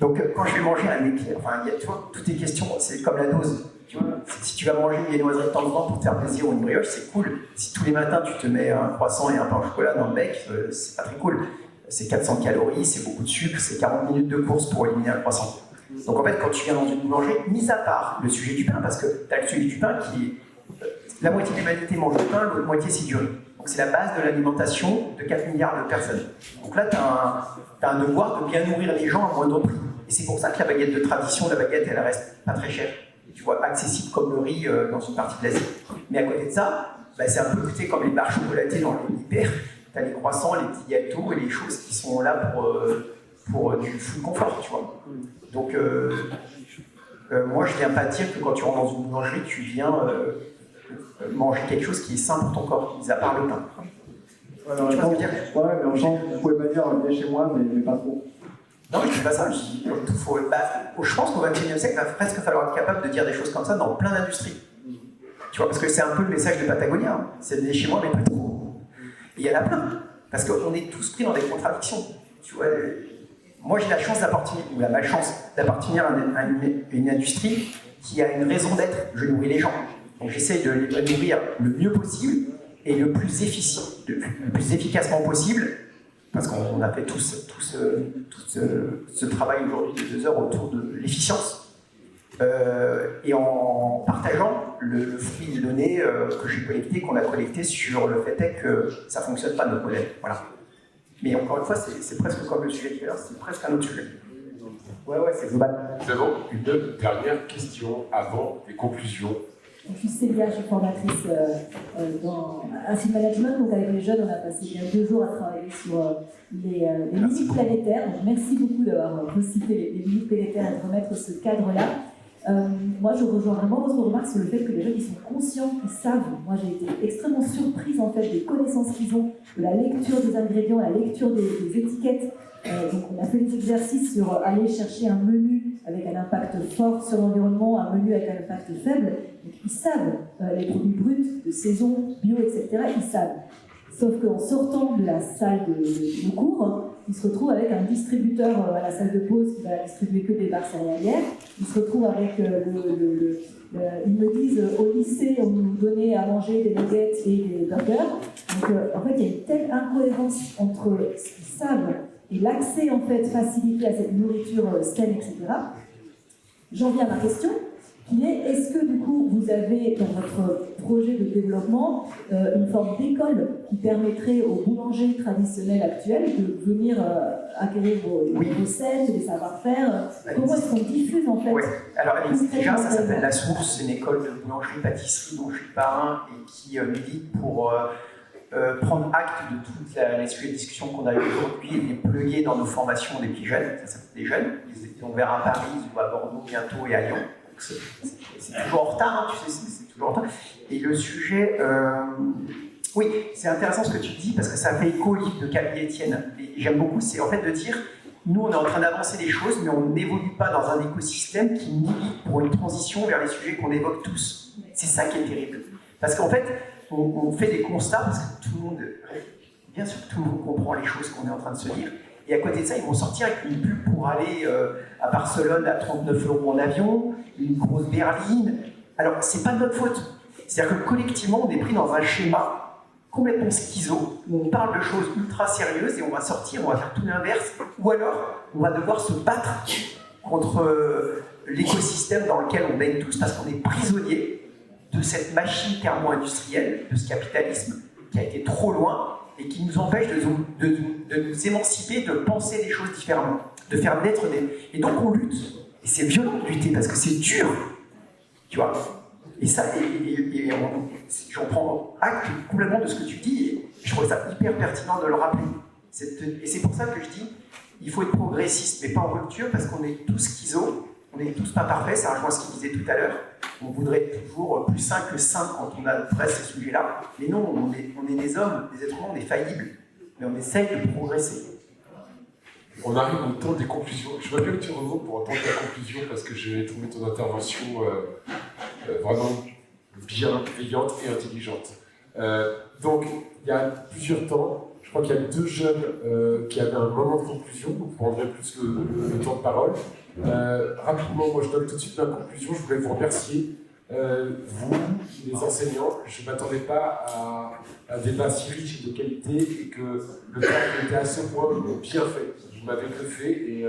E: Donc, quand je vais manger un éclair, tu vois, toutes les questions, c'est comme la dose. Tu vois, si tu vas manger une viennoiserie de temps en temps pour te faire plaisir ou une brioche, c'est cool. Si tous les matins tu te mets un croissant et un pain au chocolat dans le bec, c'est pas très cool. C'est 400 calories, c'est beaucoup de sucre, c'est 40 minutes de course pour éliminer un croissant. Donc en fait, quand tu viens dans une boulangerie, mis à part le sujet du pain, parce que tu as le sujet du pain qui est... La moitié de l'humanité mange du pain, l'autre moitié c'est du riz. Donc c'est la base de l'alimentation de 4 milliards de personnes. Donc là, tu as un devoir de bien nourrir les gens à moindre prix. Et c'est pour ça que la baguette de tradition, la baguette, elle reste pas très chère. Tu vois, accessible comme le riz dans une partie de l'Asie. Mais à côté de ça, c'est un peu comme les barres chocolatées dans les hyper. Tu as les croissants, les petits gâteaux et les choses qui sont là pour du food confort, tu vois. Donc, moi, je viens pas dire que quand tu rentres dans une boulangerie, tu viens manger quelque chose qui est sain pour ton corps, mis à part le pain.
I: Alors, tu vois ce que je veux dire ? Ouais, mais en change, vous pouvez pas dire viens chez moi, mais pas trop.
E: Non, je ne dis pas ça, je dis tout faut. Je pense qu'au XXIe siècle, il va presque falloir être capable de dire des choses comme ça dans plein d'industries. Tu vois, parce que c'est un peu le message de Patagonia. Hein. C'est venez chez moi, mais pas trop. Et il y en a plein. Parce qu'on est tous pris dans des contradictions. Tu vois, moi j'ai la chance d'appartenir, ou la malchance d'appartenir à une industrie qui a une raison d'être. Je nourris les gens. Donc j'essaye de les nourrir le mieux possible et le plus efficacement possible. Parce qu'on a fait tout ce travail aujourd'hui de 2 heures autour de l'efficience. Et en partageant le fruit des données que j'ai collecté, qu'on a collecté sur le fait est que ça ne fonctionne pas notre modèle. Voilà. Mais encore une fois, c'est presque comme le sujet tout à l'heure, c'est presque un autre sujet. Ouais, c'est global.
A: Nous avons une dernière question avant les conclusions.
J: Je suis Célia, je suis formatrice dans Acid Management. Donc avec les jeunes, on a passé il y a 2 jours à travailler sur les limites planétaires. Donc merci beaucoup d'avoir recité les limites planétaires et de remettre ce cadre-là. Moi, je rejoins vraiment votre remarque sur le fait que les jeunes ils sont conscients, ils savent. Moi, j'ai été extrêmement surprise en fait des connaissances qu'ils ont, de la lecture des ingrédients, la lecture des étiquettes. Donc, on a fait des exercices sur aller chercher un menu avec un impact fort sur l'environnement, un menu avec un impact faible. Donc, ils savent les produits bruts, de saison, bio, etc. Ils savent. Sauf qu'en sortant de la salle de cours, ils se retrouvent avec un distributeur à la salle de pause qui va distribuer que des barres céréalières. Ils se retrouvent avec ils me disent au lycée, on nous donnait à manger des nuggets et des burgers. Donc, en fait, il y a une telle incohérence entre ce qu'ils savent et l'accès en fait facilité à cette nourriture saine, etc. J'en viens à ma question, qui est est-ce que du coup vous avez dans votre projet de développement une forme d'école qui permettrait aux boulangers traditionnels actuels de venir acquérir vos recettes, des savoir-faire. Comment est-ce qu'on diffuse en fait?
E: Oui. Alors déjà ça s'appelle La Source, c'est une école de boulangerie-pâtisserie dont je suis parrain et qui milite pour prendre acte de tous les sujets de discussion qu'on a eu aujourd'hui et les pluguer dans nos formations des petits jeunes. Ça s'appelle des jeunes. Ils ont ouvert à Paris ou à Bordeaux bientôt et à Lyon. C'est toujours en retard, hein, tu sais, c'est toujours en retard. Et le sujet, oui, c'est intéressant ce que tu dis parce que ça fait écho au livre de Camille Etienne. Et j'aime beaucoup, c'est en fait de dire, nous on est en train d'avancer des choses, mais on n'évolue pas dans un écosystème qui milite pour une transition vers les sujets qu'on évoque tous. C'est ça qui est terrible. Parce qu'en fait, on fait des constats parce que tout le monde, bien sûr que tout le monde comprend les choses qu'on est en train de se dire. Et à côté de ça, ils vont sortir avec une pub pour aller à Barcelone à 39 € en avion, une grosse berline. Alors, c'est pas de notre faute. C'est-à-dire que collectivement, on est pris dans un schéma complètement schizo, où on parle de choses ultra sérieuses et on va sortir, on va faire tout l'inverse. Ou alors, on va devoir se battre contre l'écosystème dans lequel on baigne tous, parce qu'on est prisonnier de cette machine thermo-industrielle, de ce capitalisme qui a été trop loin et qui nous empêche de nous émanciper, de penser les choses différemment, de faire naître des... Et donc on lutte. Et c'est violent de lutter parce que c'est dur. Tu vois. Et ça, j'en prends acte complètement de ce que tu dis et je trouve ça hyper pertinent de le rappeler. Et c'est pour ça que je dis, il faut être progressiste, mais pas en rupture, parce qu'on est tous schizo, on n'est tous pas parfaits, ça rejoint ce qu'il disait tout à l'heure. On voudrait être toujours plus sain que sain quand on adresse ces sujets-là. Mais non, on est des hommes, des êtres humains, on est faillibles. Mais on essaye de progresser.
A: On arrive au temps des conclusions. Je vois bien que tu remontes pour entendre ta conclusion parce que j'ai trouvé ton intervention vraiment bienveillante et intelligente. Donc, il y a plusieurs temps, je crois qu'il y a 2 jeunes qui avaient un moment de conclusion, donc vous prendrez plus le temps de parole. Rapidement, moi je donne tout de suite ma conclusion. Je voulais vous remercier, vous, les enseignants. Je ne m'attendais pas à un débat si riche et de qualité et que le travail était à ce point bien fait. Vous m'avez bluffé et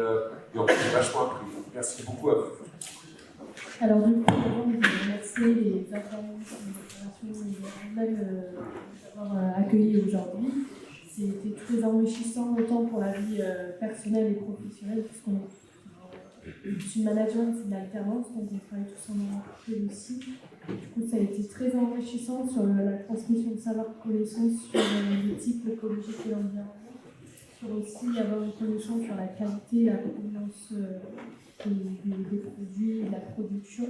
A: en plus j'ai vachement appris. Merci beaucoup à vous.
J: Alors, du coup, avant de remercier les intervenants de l'opération d'avoir accueilli aujourd'hui. C'était très enrichissant autant pour la vie personnelle et professionnelle, puisqu'on du management, c'est de l'alternance, donc on travaille tous en entreprise aussi. Du coup, ça a été très enrichissant sur la transmission de savoir connaissance sur l'éthique, l'écologie et l'environnement, sur aussi avoir une connaissance sur la qualité et la provenance des produits et de la production,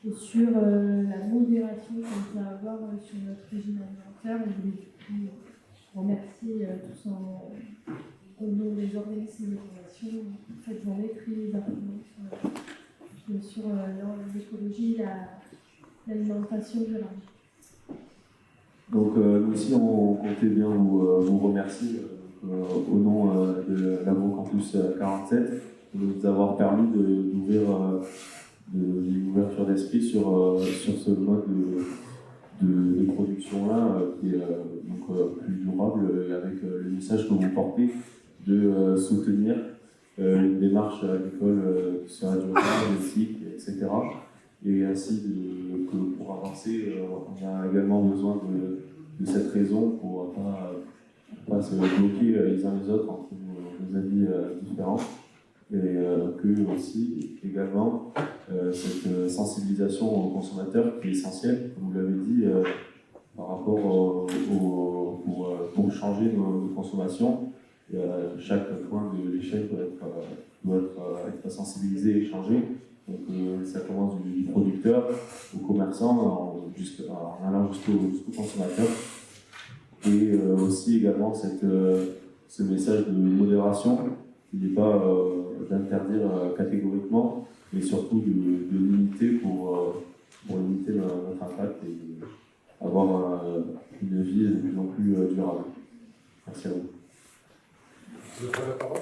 J: et sur la modération qu'on peut avoir sur notre régime alimentaire. On voulait du coup remercier tous
F: au nom des organismes de conservation, cette journée très importante sur l'écologie, l'alimentation durable.
K: Donc nous aussi on comptait bien vous remercier au nom de l'Agrocampus 47 de nous avoir permis d'ouvrir une ouverture d'esprit sur ce mode de production là qui est donc plus durable avec le message que vous portez de soutenir une démarche agricole qui sera durable, éthique, etc. Et ainsi que pour avancer, on a également besoin de cette raison pour pas se bloquer les uns les autres entre nos avis différents. Et que aussi également cette sensibilisation aux consommateurs qui est essentielle, comme vous l'avez dit, par rapport pour changer nos consommations. Chaque point de l'échelle doit être sensibilisé et changé. Donc ça commence du producteur au commerçant en allant jusqu'au consommateur. Et aussi également ce message de modération qui n'est pas d'interdire catégoriquement, mais surtout de limiter pour limiter notre impact et avoir une vie de plus en plus durable. Merci à vous.
A: Vous avez la parole ?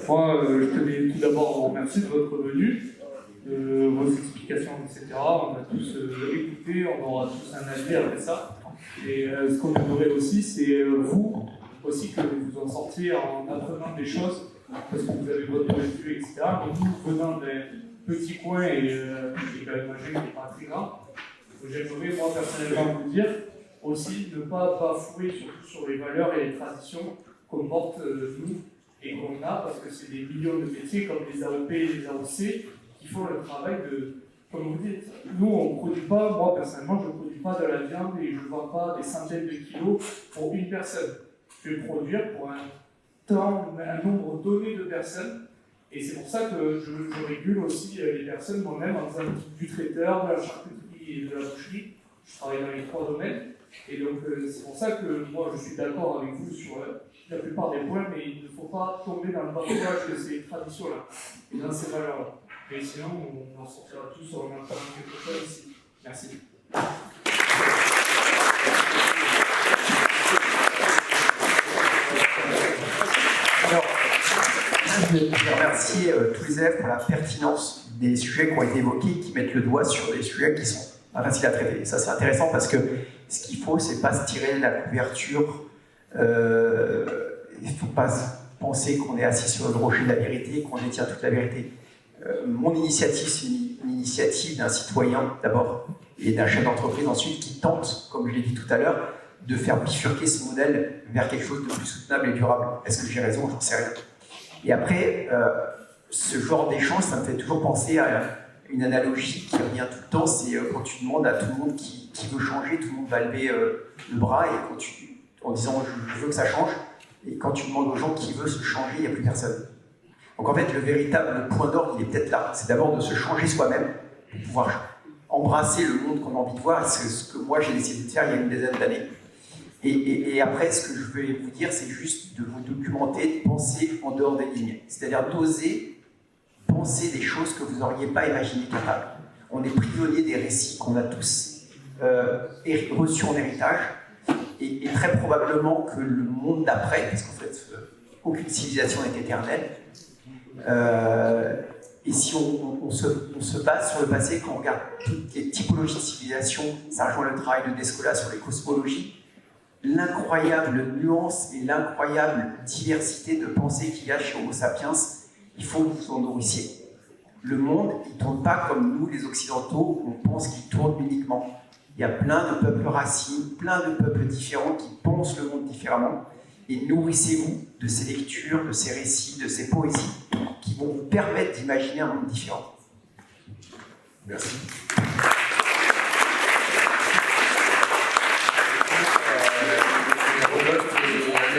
H: Moi, je tenais tout d'abord à vous remercier de votre venue, de vos explications, etc. On a tous écouté, on aura tous un avis après ça. Et ce qu'on aimerait aussi, c'est vous aussi que vous en sortiez en apprenant des choses, parce que vous avez votre point de vue, etc. Donc nous, venant des petits coins et quand même un jeu qui n'est pas très grand, j'aimerais moi personnellement vous dire aussi ne pas bafouer surtout sur les valeurs et les traditions qu'on porte nous et qu'on a, parce que c'est des millions de métiers comme les AOP et les AOC qui font le travail de, comme vous dites, nous on ne produit pas, moi personnellement je ne produis pas de la viande et je ne vends pas des centaines de kilos pour une personne. Je vais produire pour un nombre donné de personnes, et c'est pour ça que je régule aussi les personnes moi-même en faisant du traiteur, de la charcuterie et de la boucherie. Je travaille dans les 3 domaines. Et donc c'est pour ça que moi je suis d'accord avec vous sur la plupart des points, mais il ne faut pas tomber dans le bafouage de ces traditions-là et dans ces valeurs-là. Et sinon on en sortira tous en apprenant quelque chose ici. Merci.
E: Alors, je voulais remercier tous les élèves pour la pertinence des sujets qui ont été évoqués, qui mettent le doigt sur des sujets qui sont pas faciles à traiter. Et ça c'est intéressant parce que ce qu'il faut, c'est pas se tirer la couverture. Il ne faut pas penser qu'on est assis sur le rocher de la vérité, qu'on détient toute la vérité. Mon initiative, c'est une initiative d'un citoyen d'abord et d'un chef d'entreprise ensuite qui tente, comme je l'ai dit tout à l'heure, de faire bifurquer ce modèle vers quelque chose de plus soutenable et durable. Est-ce que j'ai raison? J'en sais rien. Et après, ce genre d'échange, ça me fait toujours penser à une analogie qui revient tout le temps, c'est quand tu demandes à tout le monde qui veut changer, tout le monde va lever le bras et en disant je veux que ça change, et quand tu demandes aux gens qui veulent se changer, il n'y a plus personne. Donc en fait, le véritable point d'ordre, il est peut-être là, c'est d'abord de se changer soi-même pour pouvoir embrasser le monde qu'on a envie de voir. C'est ce que moi j'ai décidé de faire il y a une dizaine d'années. Et après, ce que je vais vous dire, c'est juste de vous documenter, de penser en dehors des lignes. C'est-à-dire d'oser penser des choses que vous n'auriez pas imaginées capables. On est prisonnier des récits qu'on a tous reçus en héritage, et très probablement que le monde d'après, parce qu'en fait, aucune civilisation n'est éternelle, et si on se base sur le passé, quand on regarde toutes les typologies de civilisation, ça rejoint le travail de Descola sur les cosmologies, l'incroyable nuance et l'incroyable diversité de pensée qu'il y a chez Homo sapiens, il faut que vous en nourrissiez. Le monde, il ne tourne pas comme nous, les Occidentaux, on pense qu'il tourne uniquement. Il y a plein de peuples racines, plein de peuples différents qui pensent le monde différemment. Et nourrissez-vous de ces lectures, de ces récits, de ces poésies qui vont vous permettre d'imaginer un monde différent.
A: Merci.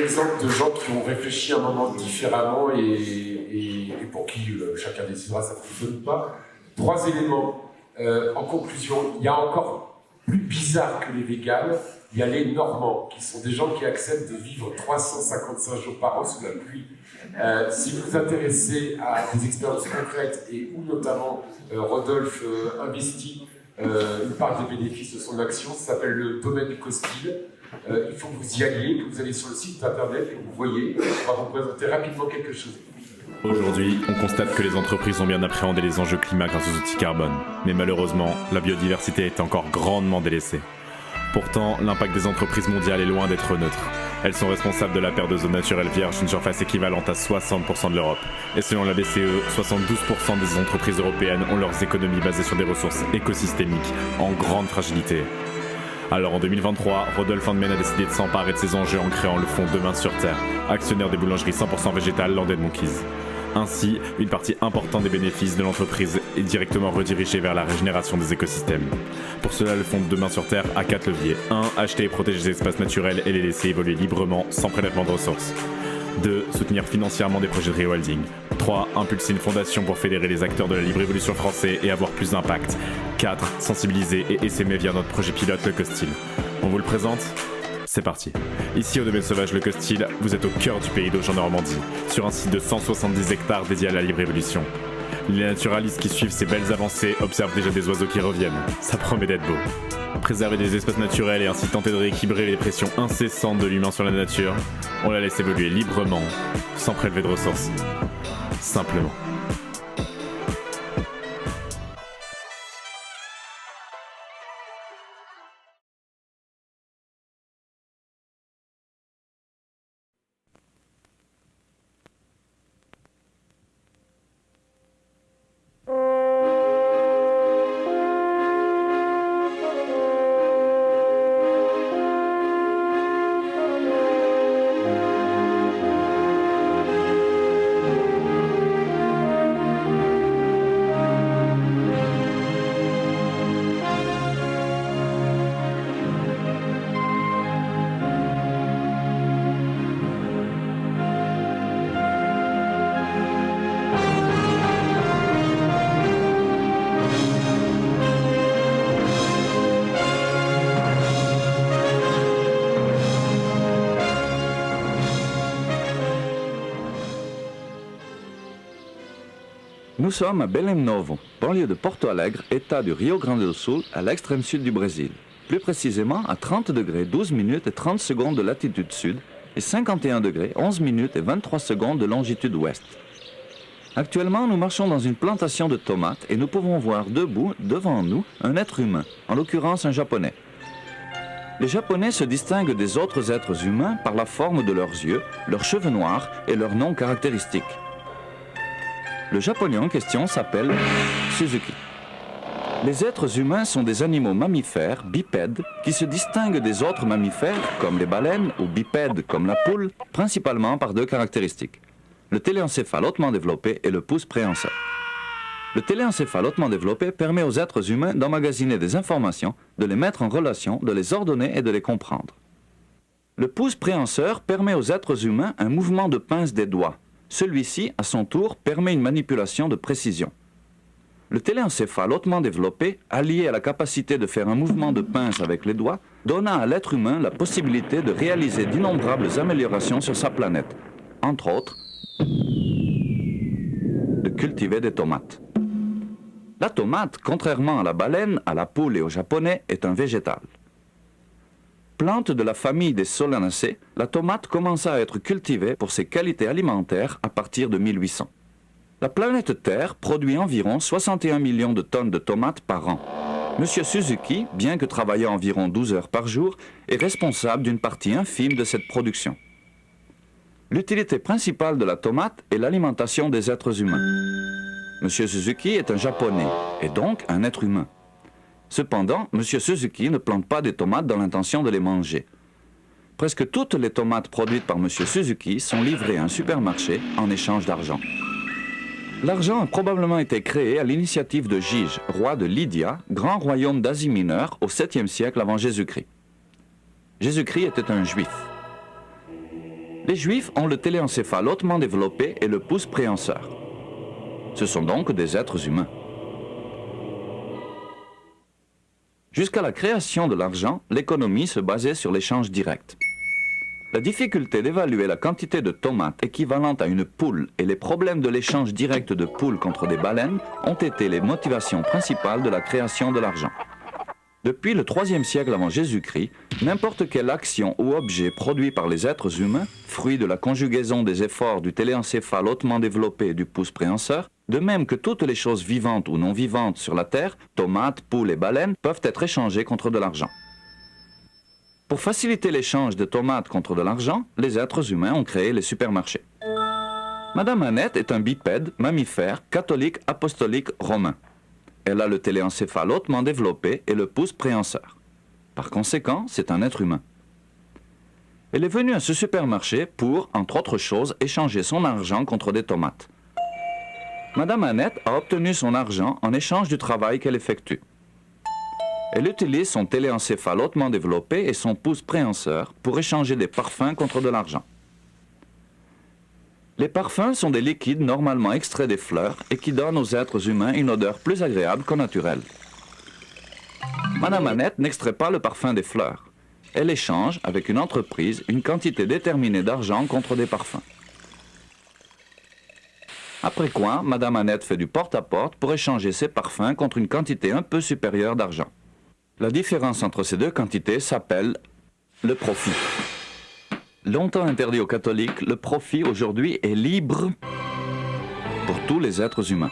A: exemple de gens qui ont réfléchi un moment différemment et pour qui chacun décidera ça fonctionne ou pas. 3 éléments. En conclusion, il y a encore plus bizarre que les véganes, il y a les Normands, qui sont des gens qui acceptent de vivre 355 jours par an sous la pluie. Si vous vous intéressez à des expériences concrètes et où notamment Rodolphe investit une part des bénéfices de son action, ça s'appelle le domaine du Costil. Il faut que vous y alliez, que vous allez sur le site internet et que vous voyez. On va vous présenter rapidement quelque chose.
L: Aujourd'hui, on constate que les entreprises ont bien appréhendé les enjeux climat grâce aux outils carbone. Mais malheureusement, la biodiversité est encore grandement délaissée. Pourtant, l'impact des entreprises mondiales est loin d'être neutre. Elles sont responsables de la perte de zones naturelles vierges d'une surface équivalente à 60% de l'Europe. Et selon la BCE, 72% des entreprises européennes ont leurs économies basées sur des ressources écosystémiques en grande fragilité. Alors en 2023, Rodolphe Handmen a décidé de s'emparer de ces enjeux en créant le fonds Demain sur Terre, actionnaire des boulangeries 100% végétales Landed Monkeys. Ainsi, une partie importante des bénéfices de l'entreprise est directement redirigée vers la régénération des écosystèmes. Pour cela, le fonds Demain sur Terre a 4 leviers. 1. Acheter et protéger les espaces naturels et les laisser évoluer librement, sans prélèvement de ressources. 2. Soutenir financièrement des projets de rewilding. 3. Impulser une fondation pour fédérer les acteurs de la libre évolution français et avoir plus d'impact. 4. Sensibiliser et essaimer via notre projet pilote Le Costil. On vous le présente ? C'est parti. Ici au domaine sauvage Le Costil, vous êtes au cœur du pays d'Auge en Normandie, sur un site de 170 hectares dédié à la libre évolution. Les naturalistes qui suivent ces belles avancées observent déjà des oiseaux qui reviennent. Ça promet d'être beau. Préserver des espaces naturels et ainsi tenter de rééquilibrer les pressions incessantes de l'humain sur la nature, on la laisse évoluer librement, sans prélever de ressources. Simplement.
M: Nous sommes à Belém Novo, banlieue de Porto Alegre, état du Rio Grande do Sul, à l'extrême sud du Brésil. Plus précisément à 30 degrés 12 minutes et 30 secondes de latitude sud et 51 degrés 11 minutes et 23 secondes de longitude ouest. Actuellement, nous marchons dans une plantation de tomates et nous pouvons voir debout, devant nous, un être humain, en l'occurrence un Japonais. Les Japonais se distinguent des autres êtres humains par la forme de leurs yeux, leurs cheveux noirs et leurs noms caractéristiques. Le Japonais en question s'appelle Suzuki. Les êtres humains sont des animaux mammifères, bipèdes, qui se distinguent des autres mammifères, comme les baleines, ou bipèdes, comme la poule, principalement par 2 caractéristiques. Le téléencéphale hautement développé et le pouce préhenseur. Le téléencéphale hautement développé permet aux êtres humains d'emmagasiner des informations, de les mettre en relation, de les ordonner et de les comprendre. Le pouce préhenseur permet aux êtres humains un mouvement de pince des doigts. Celui-ci, à son tour, permet une manipulation de précision. Le téléencéphale hautement développé, allié à la capacité de faire un mouvement de pince avec les doigts, donna à l'être humain la possibilité de réaliser d'innombrables améliorations sur sa planète, entre autres, de cultiver des tomates. La tomate, contrairement à la baleine, à la poule et au japonais, est un végétal. Plante de la famille des Solanacées, la tomate commença à être cultivée pour ses qualités alimentaires à partir de 1800. La planète Terre produit environ 61 millions de tonnes de tomates par an. Monsieur Suzuki, bien que travaillant environ 12 heures par jour, est responsable d'une partie infime de cette production. L'utilité principale de la tomate est l'alimentation des êtres humains. Monsieur Suzuki est un Japonais, et donc un être humain. Cependant, M. Suzuki ne plante pas des tomates dans l'intention de les manger. Presque toutes les tomates produites par M. Suzuki sont livrées à un supermarché en échange d'argent. L'argent a probablement été créé à l'initiative de Gige, roi de Lydia, grand royaume d'Asie mineure, au 7e siècle avant Jésus-Christ. Jésus-Christ était un juif. Les Juifs ont le téléencéphale hautement développé et le pouce préhenseur. Ce sont donc des êtres humains. Jusqu'à la création de l'argent, l'économie se basait sur l'échange direct. La difficulté d'évaluer la quantité de tomates équivalente à une poule et les problèmes de l'échange direct de poules contre des baleines ont été les motivations principales de la création de l'argent. Depuis le IIIe siècle avant Jésus-Christ, n'importe quelle action ou objet produit par les êtres humains, fruit de la conjugaison des efforts du téléencéphale hautement développé et du pouce préhenseur, de même que toutes les choses vivantes ou non vivantes sur la Terre, tomates, poules et baleines, peuvent être échangées contre de l'argent. Pour faciliter l'échange de tomates contre de l'argent, les êtres humains ont créé les supermarchés. Madame Annette est un bipède, mammifère, catholique, apostolique, romain. Elle a le téléencéphale hautement développé et le pouce préhenseur. Par conséquent, c'est un être humain. Elle est venue à ce supermarché pour, entre autres choses, échanger son argent contre des tomates. Madame Annette a obtenu son argent en échange du travail qu'elle effectue. Elle utilise son téléencéphale hautement développé et son pouce préhenseur pour échanger des parfums contre de l'argent. Les parfums sont des liquides normalement extraits des fleurs et qui donnent aux êtres humains une odeur plus agréable qu'au naturel. Madame Annette n'extrait pas le parfum des fleurs. Elle échange avec une entreprise une quantité déterminée d'argent contre des parfums. Après quoi, Madame Annette fait du porte-à-porte pour échanger ses parfums contre une quantité un peu supérieure d'argent. La différence entre ces deux quantités s'appelle le profit. Longtemps interdit aux catholiques, le profit aujourd'hui est libre pour tous les êtres humains.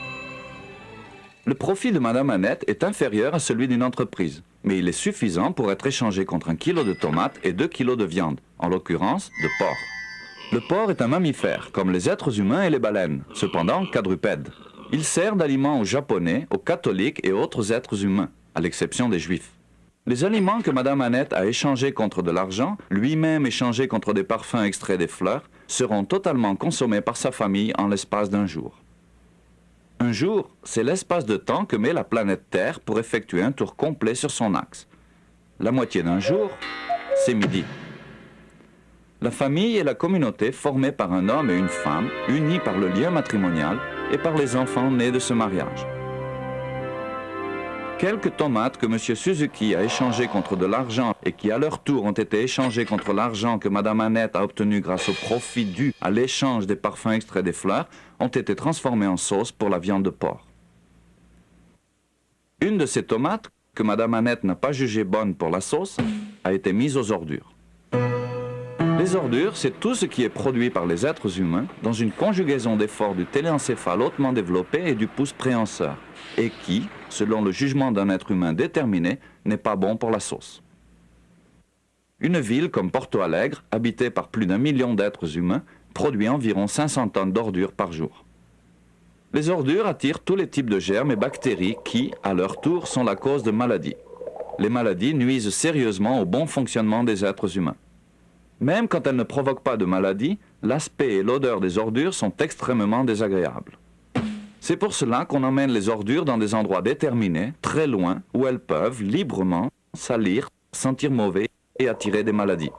M: Le profit de Madame Annette est inférieur à celui d'une entreprise, mais il est suffisant pour être échangé contre 1 kilo de tomates et 2 kilos de viande, en l'occurrence de porc. Le porc est un mammifère, comme les êtres humains et les baleines, cependant quadrupède. Il sert d'aliment aux Japonais, aux catholiques et autres êtres humains, à l'exception des Juifs. Les aliments que Madame Annette a échangés contre de l'argent, lui-même échangés contre des parfums extraits des fleurs, seront totalement consommés par sa famille en l'espace d'un jour. Un jour, c'est l'espace de temps que met la planète Terre pour effectuer un tour complet sur son axe. La moitié d'un jour, c'est midi. La famille est la communauté formée par un homme et une femme, unis par le lien matrimonial et par les enfants nés de ce mariage. Quelques tomates que M. Suzuki a échangées contre de l'argent et qui à leur tour ont été échangées contre l'argent que Mme Annette a obtenu grâce au profit dû à l'échange des parfums extraits des fleurs ont été transformées en sauce pour la viande de porc. Une de ces tomates, que Mme Annette n'a pas jugée bonne pour la sauce, a été mise aux ordures. Les ordures, c'est tout ce qui est produit par les êtres humains dans une conjugaison d'efforts du téléencéphale hautement développé et du pouce préhenseur, et qui, selon le jugement d'un être humain déterminé, n'est pas bon pour la sauce. Une ville comme Porto Alegre, habitée par plus d'1 million d'êtres humains, produit environ 500 tonnes d'ordures par jour. Les ordures attirent tous les types de germes et bactéries qui, à leur tour, sont la cause de maladies. Les maladies nuisent sérieusement au bon fonctionnement des êtres humains. Même quand elles ne provoquent pas de maladie, l'aspect et l'odeur des ordures sont extrêmement désagréables. C'est pour cela qu'on emmène les ordures dans des endroits déterminés, très loin, où elles peuvent librement salir, sentir mauvais et attirer des maladies.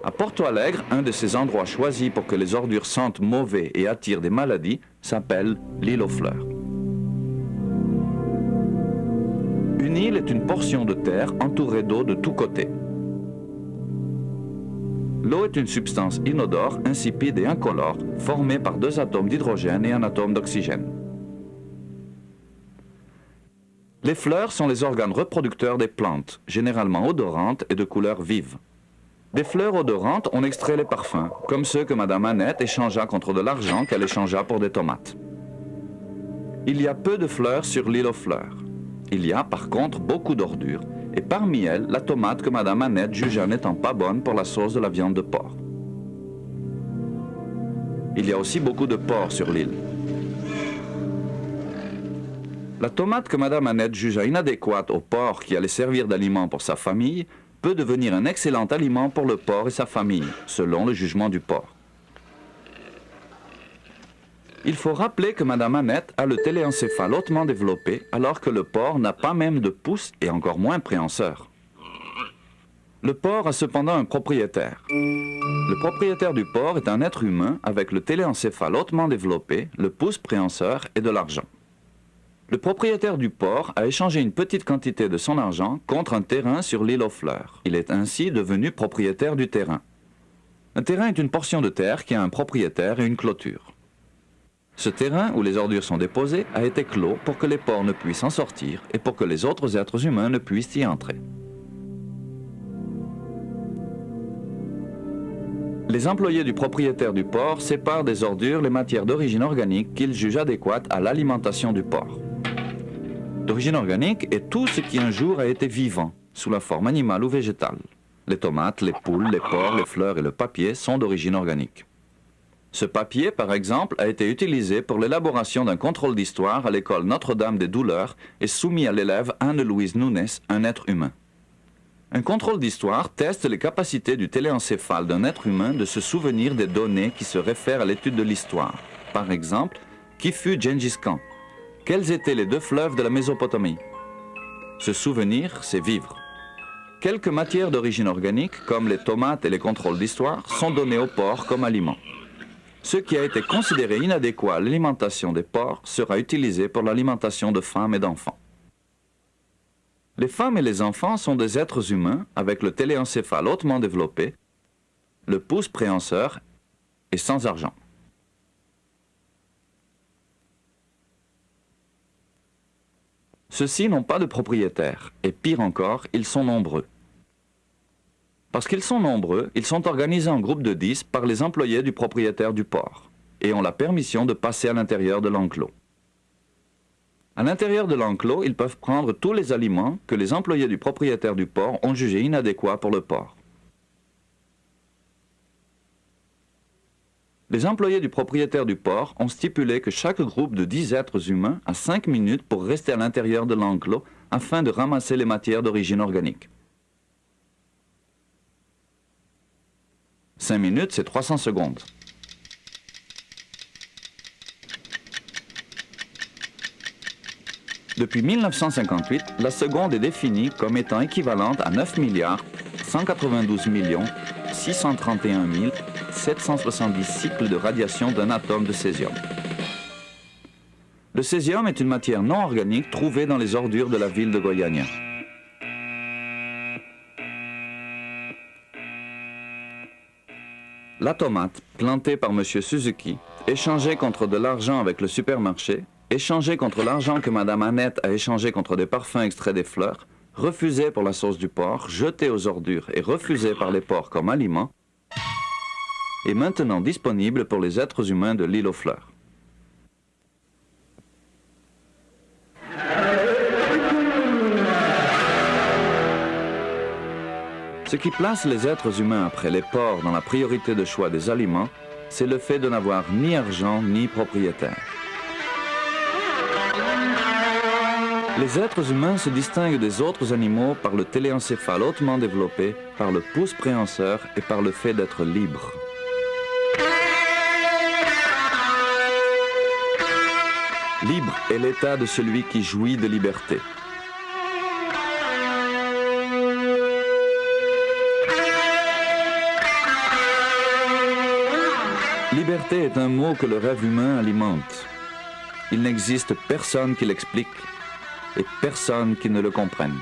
M: À Porto Alegre, un de ces endroits choisis pour que les ordures sentent mauvais et attirent des maladies s'appelle l'île aux fleurs. Une île est une portion de terre entourée d'eau de tous côtés. L'eau est une substance inodore, insipide et incolore, formée par 2 atomes d'hydrogène et un atome d'oxygène. Les fleurs sont les organes reproducteurs des plantes, généralement odorantes et de couleur vive. Des fleurs odorantes, on extrait les parfums, comme ceux que Mme Annette échangea contre de l'argent qu'elle échangea pour des tomates. Il y a peu de fleurs sur l'île aux fleurs. Il y a par contre beaucoup d'ordures, et parmi elles, la tomate que Mme Annette jugea n'étant pas bonne pour la sauce de la viande de porc. Il y a aussi beaucoup de porc sur l'île. La tomate que Mme Annette jugea inadéquate au porc qui allait servir d'aliment pour sa famille peut devenir un excellent aliment pour le porc et sa famille, selon le jugement du porc. Il faut rappeler que Mme Annette a le téléencéphale hautement développé, alors que le porc n'a pas même de pouce et encore moins préhenseur. Le porc a cependant un propriétaire. Le propriétaire du porc est un être humain avec le téléencéphale hautement développé, le pouce préhenseur et de l'argent. Le propriétaire du porc a échangé une petite quantité de son argent contre un terrain sur l'île aux fleurs. Il est ainsi devenu propriétaire du terrain. Un terrain est une portion de terre qui a un propriétaire et une clôture. Ce terrain où les ordures sont déposées a été clos pour que les porcs ne puissent en sortir et pour que les autres êtres humains ne puissent y entrer. Les employés du propriétaire du porc séparent des ordures les matières d'origine organique qu'ils jugent adéquates à l'alimentation du porc. D'origine organique est tout ce qui un jour a été vivant, sous la forme animale ou végétale. Les tomates, les poules, les porcs, les fleurs et le papier sont d'origine organique. Ce papier, par exemple, a été utilisé pour l'élaboration d'un contrôle d'histoire à l'école Notre-Dame des Douleurs et soumis à l'élève Anne-Louise Nunes, un être humain. Un contrôle d'histoire teste les capacités du téléencéphale d'un être humain de se souvenir des données qui se réfèrent à l'étude de l'histoire. Par exemple, qui fut Gengis Khan? Quels étaient les 2 fleuves de la Mésopotamie? Se souvenir, c'est vivre. Quelques matières d'origine organique, comme les tomates et les contrôles d'histoire, sont données aux porcs comme aliments. Ce qui a été considéré inadéquat à l'alimentation des porcs sera utilisé pour l'alimentation de femmes et d'enfants. Les femmes et les enfants sont des êtres humains avec le téléencéphale hautement développé, le pouce préhenseur et sans argent. Ceux-ci n'ont pas de propriétaire, et pire encore, ils sont nombreux. Parce qu'ils sont nombreux, ils sont organisés en groupes de 10 par les employés du propriétaire du porc, et ont la permission de passer à l'intérieur de l'enclos. À l'intérieur de l'enclos, ils peuvent prendre tous les aliments que les employés du propriétaire du porc ont jugés inadéquats pour le porc. Les employés du propriétaire du porc ont stipulé que chaque groupe de 10 êtres humains a 5 minutes pour rester à l'intérieur de l'enclos afin de ramasser les matières d'origine organique. 5 minutes, c'est 300 secondes. Depuis 1958, la seconde est définie comme étant équivalente à 9 192 631 770 cycles de radiation d'un atome de césium. Le césium est une matière non organique trouvée dans les ordures de la ville de Goiânia. La tomate, plantée par M. Suzuki, échangée contre de l'argent avec le supermarché, échangée contre l'argent que Mme Annette a échangé contre des parfums extraits des fleurs, refusée pour la sauce du porc, jetée aux ordures et refusée par les porcs comme aliment, est maintenant disponible pour les êtres humains de l'île aux fleurs. Ce qui place les êtres humains après les porcs dans la priorité de choix des aliments, c'est le fait de n'avoir ni argent ni propriétaire. Les êtres humains se distinguent des autres animaux par le téléencéphale hautement développé, par le pouce préhenseur et par le fait d'être libres. Libre est l'état de celui qui jouit de liberté. Liberté est un mot que le rêve humain alimente. Il n'existe personne qui l'explique et personne qui ne le comprenne.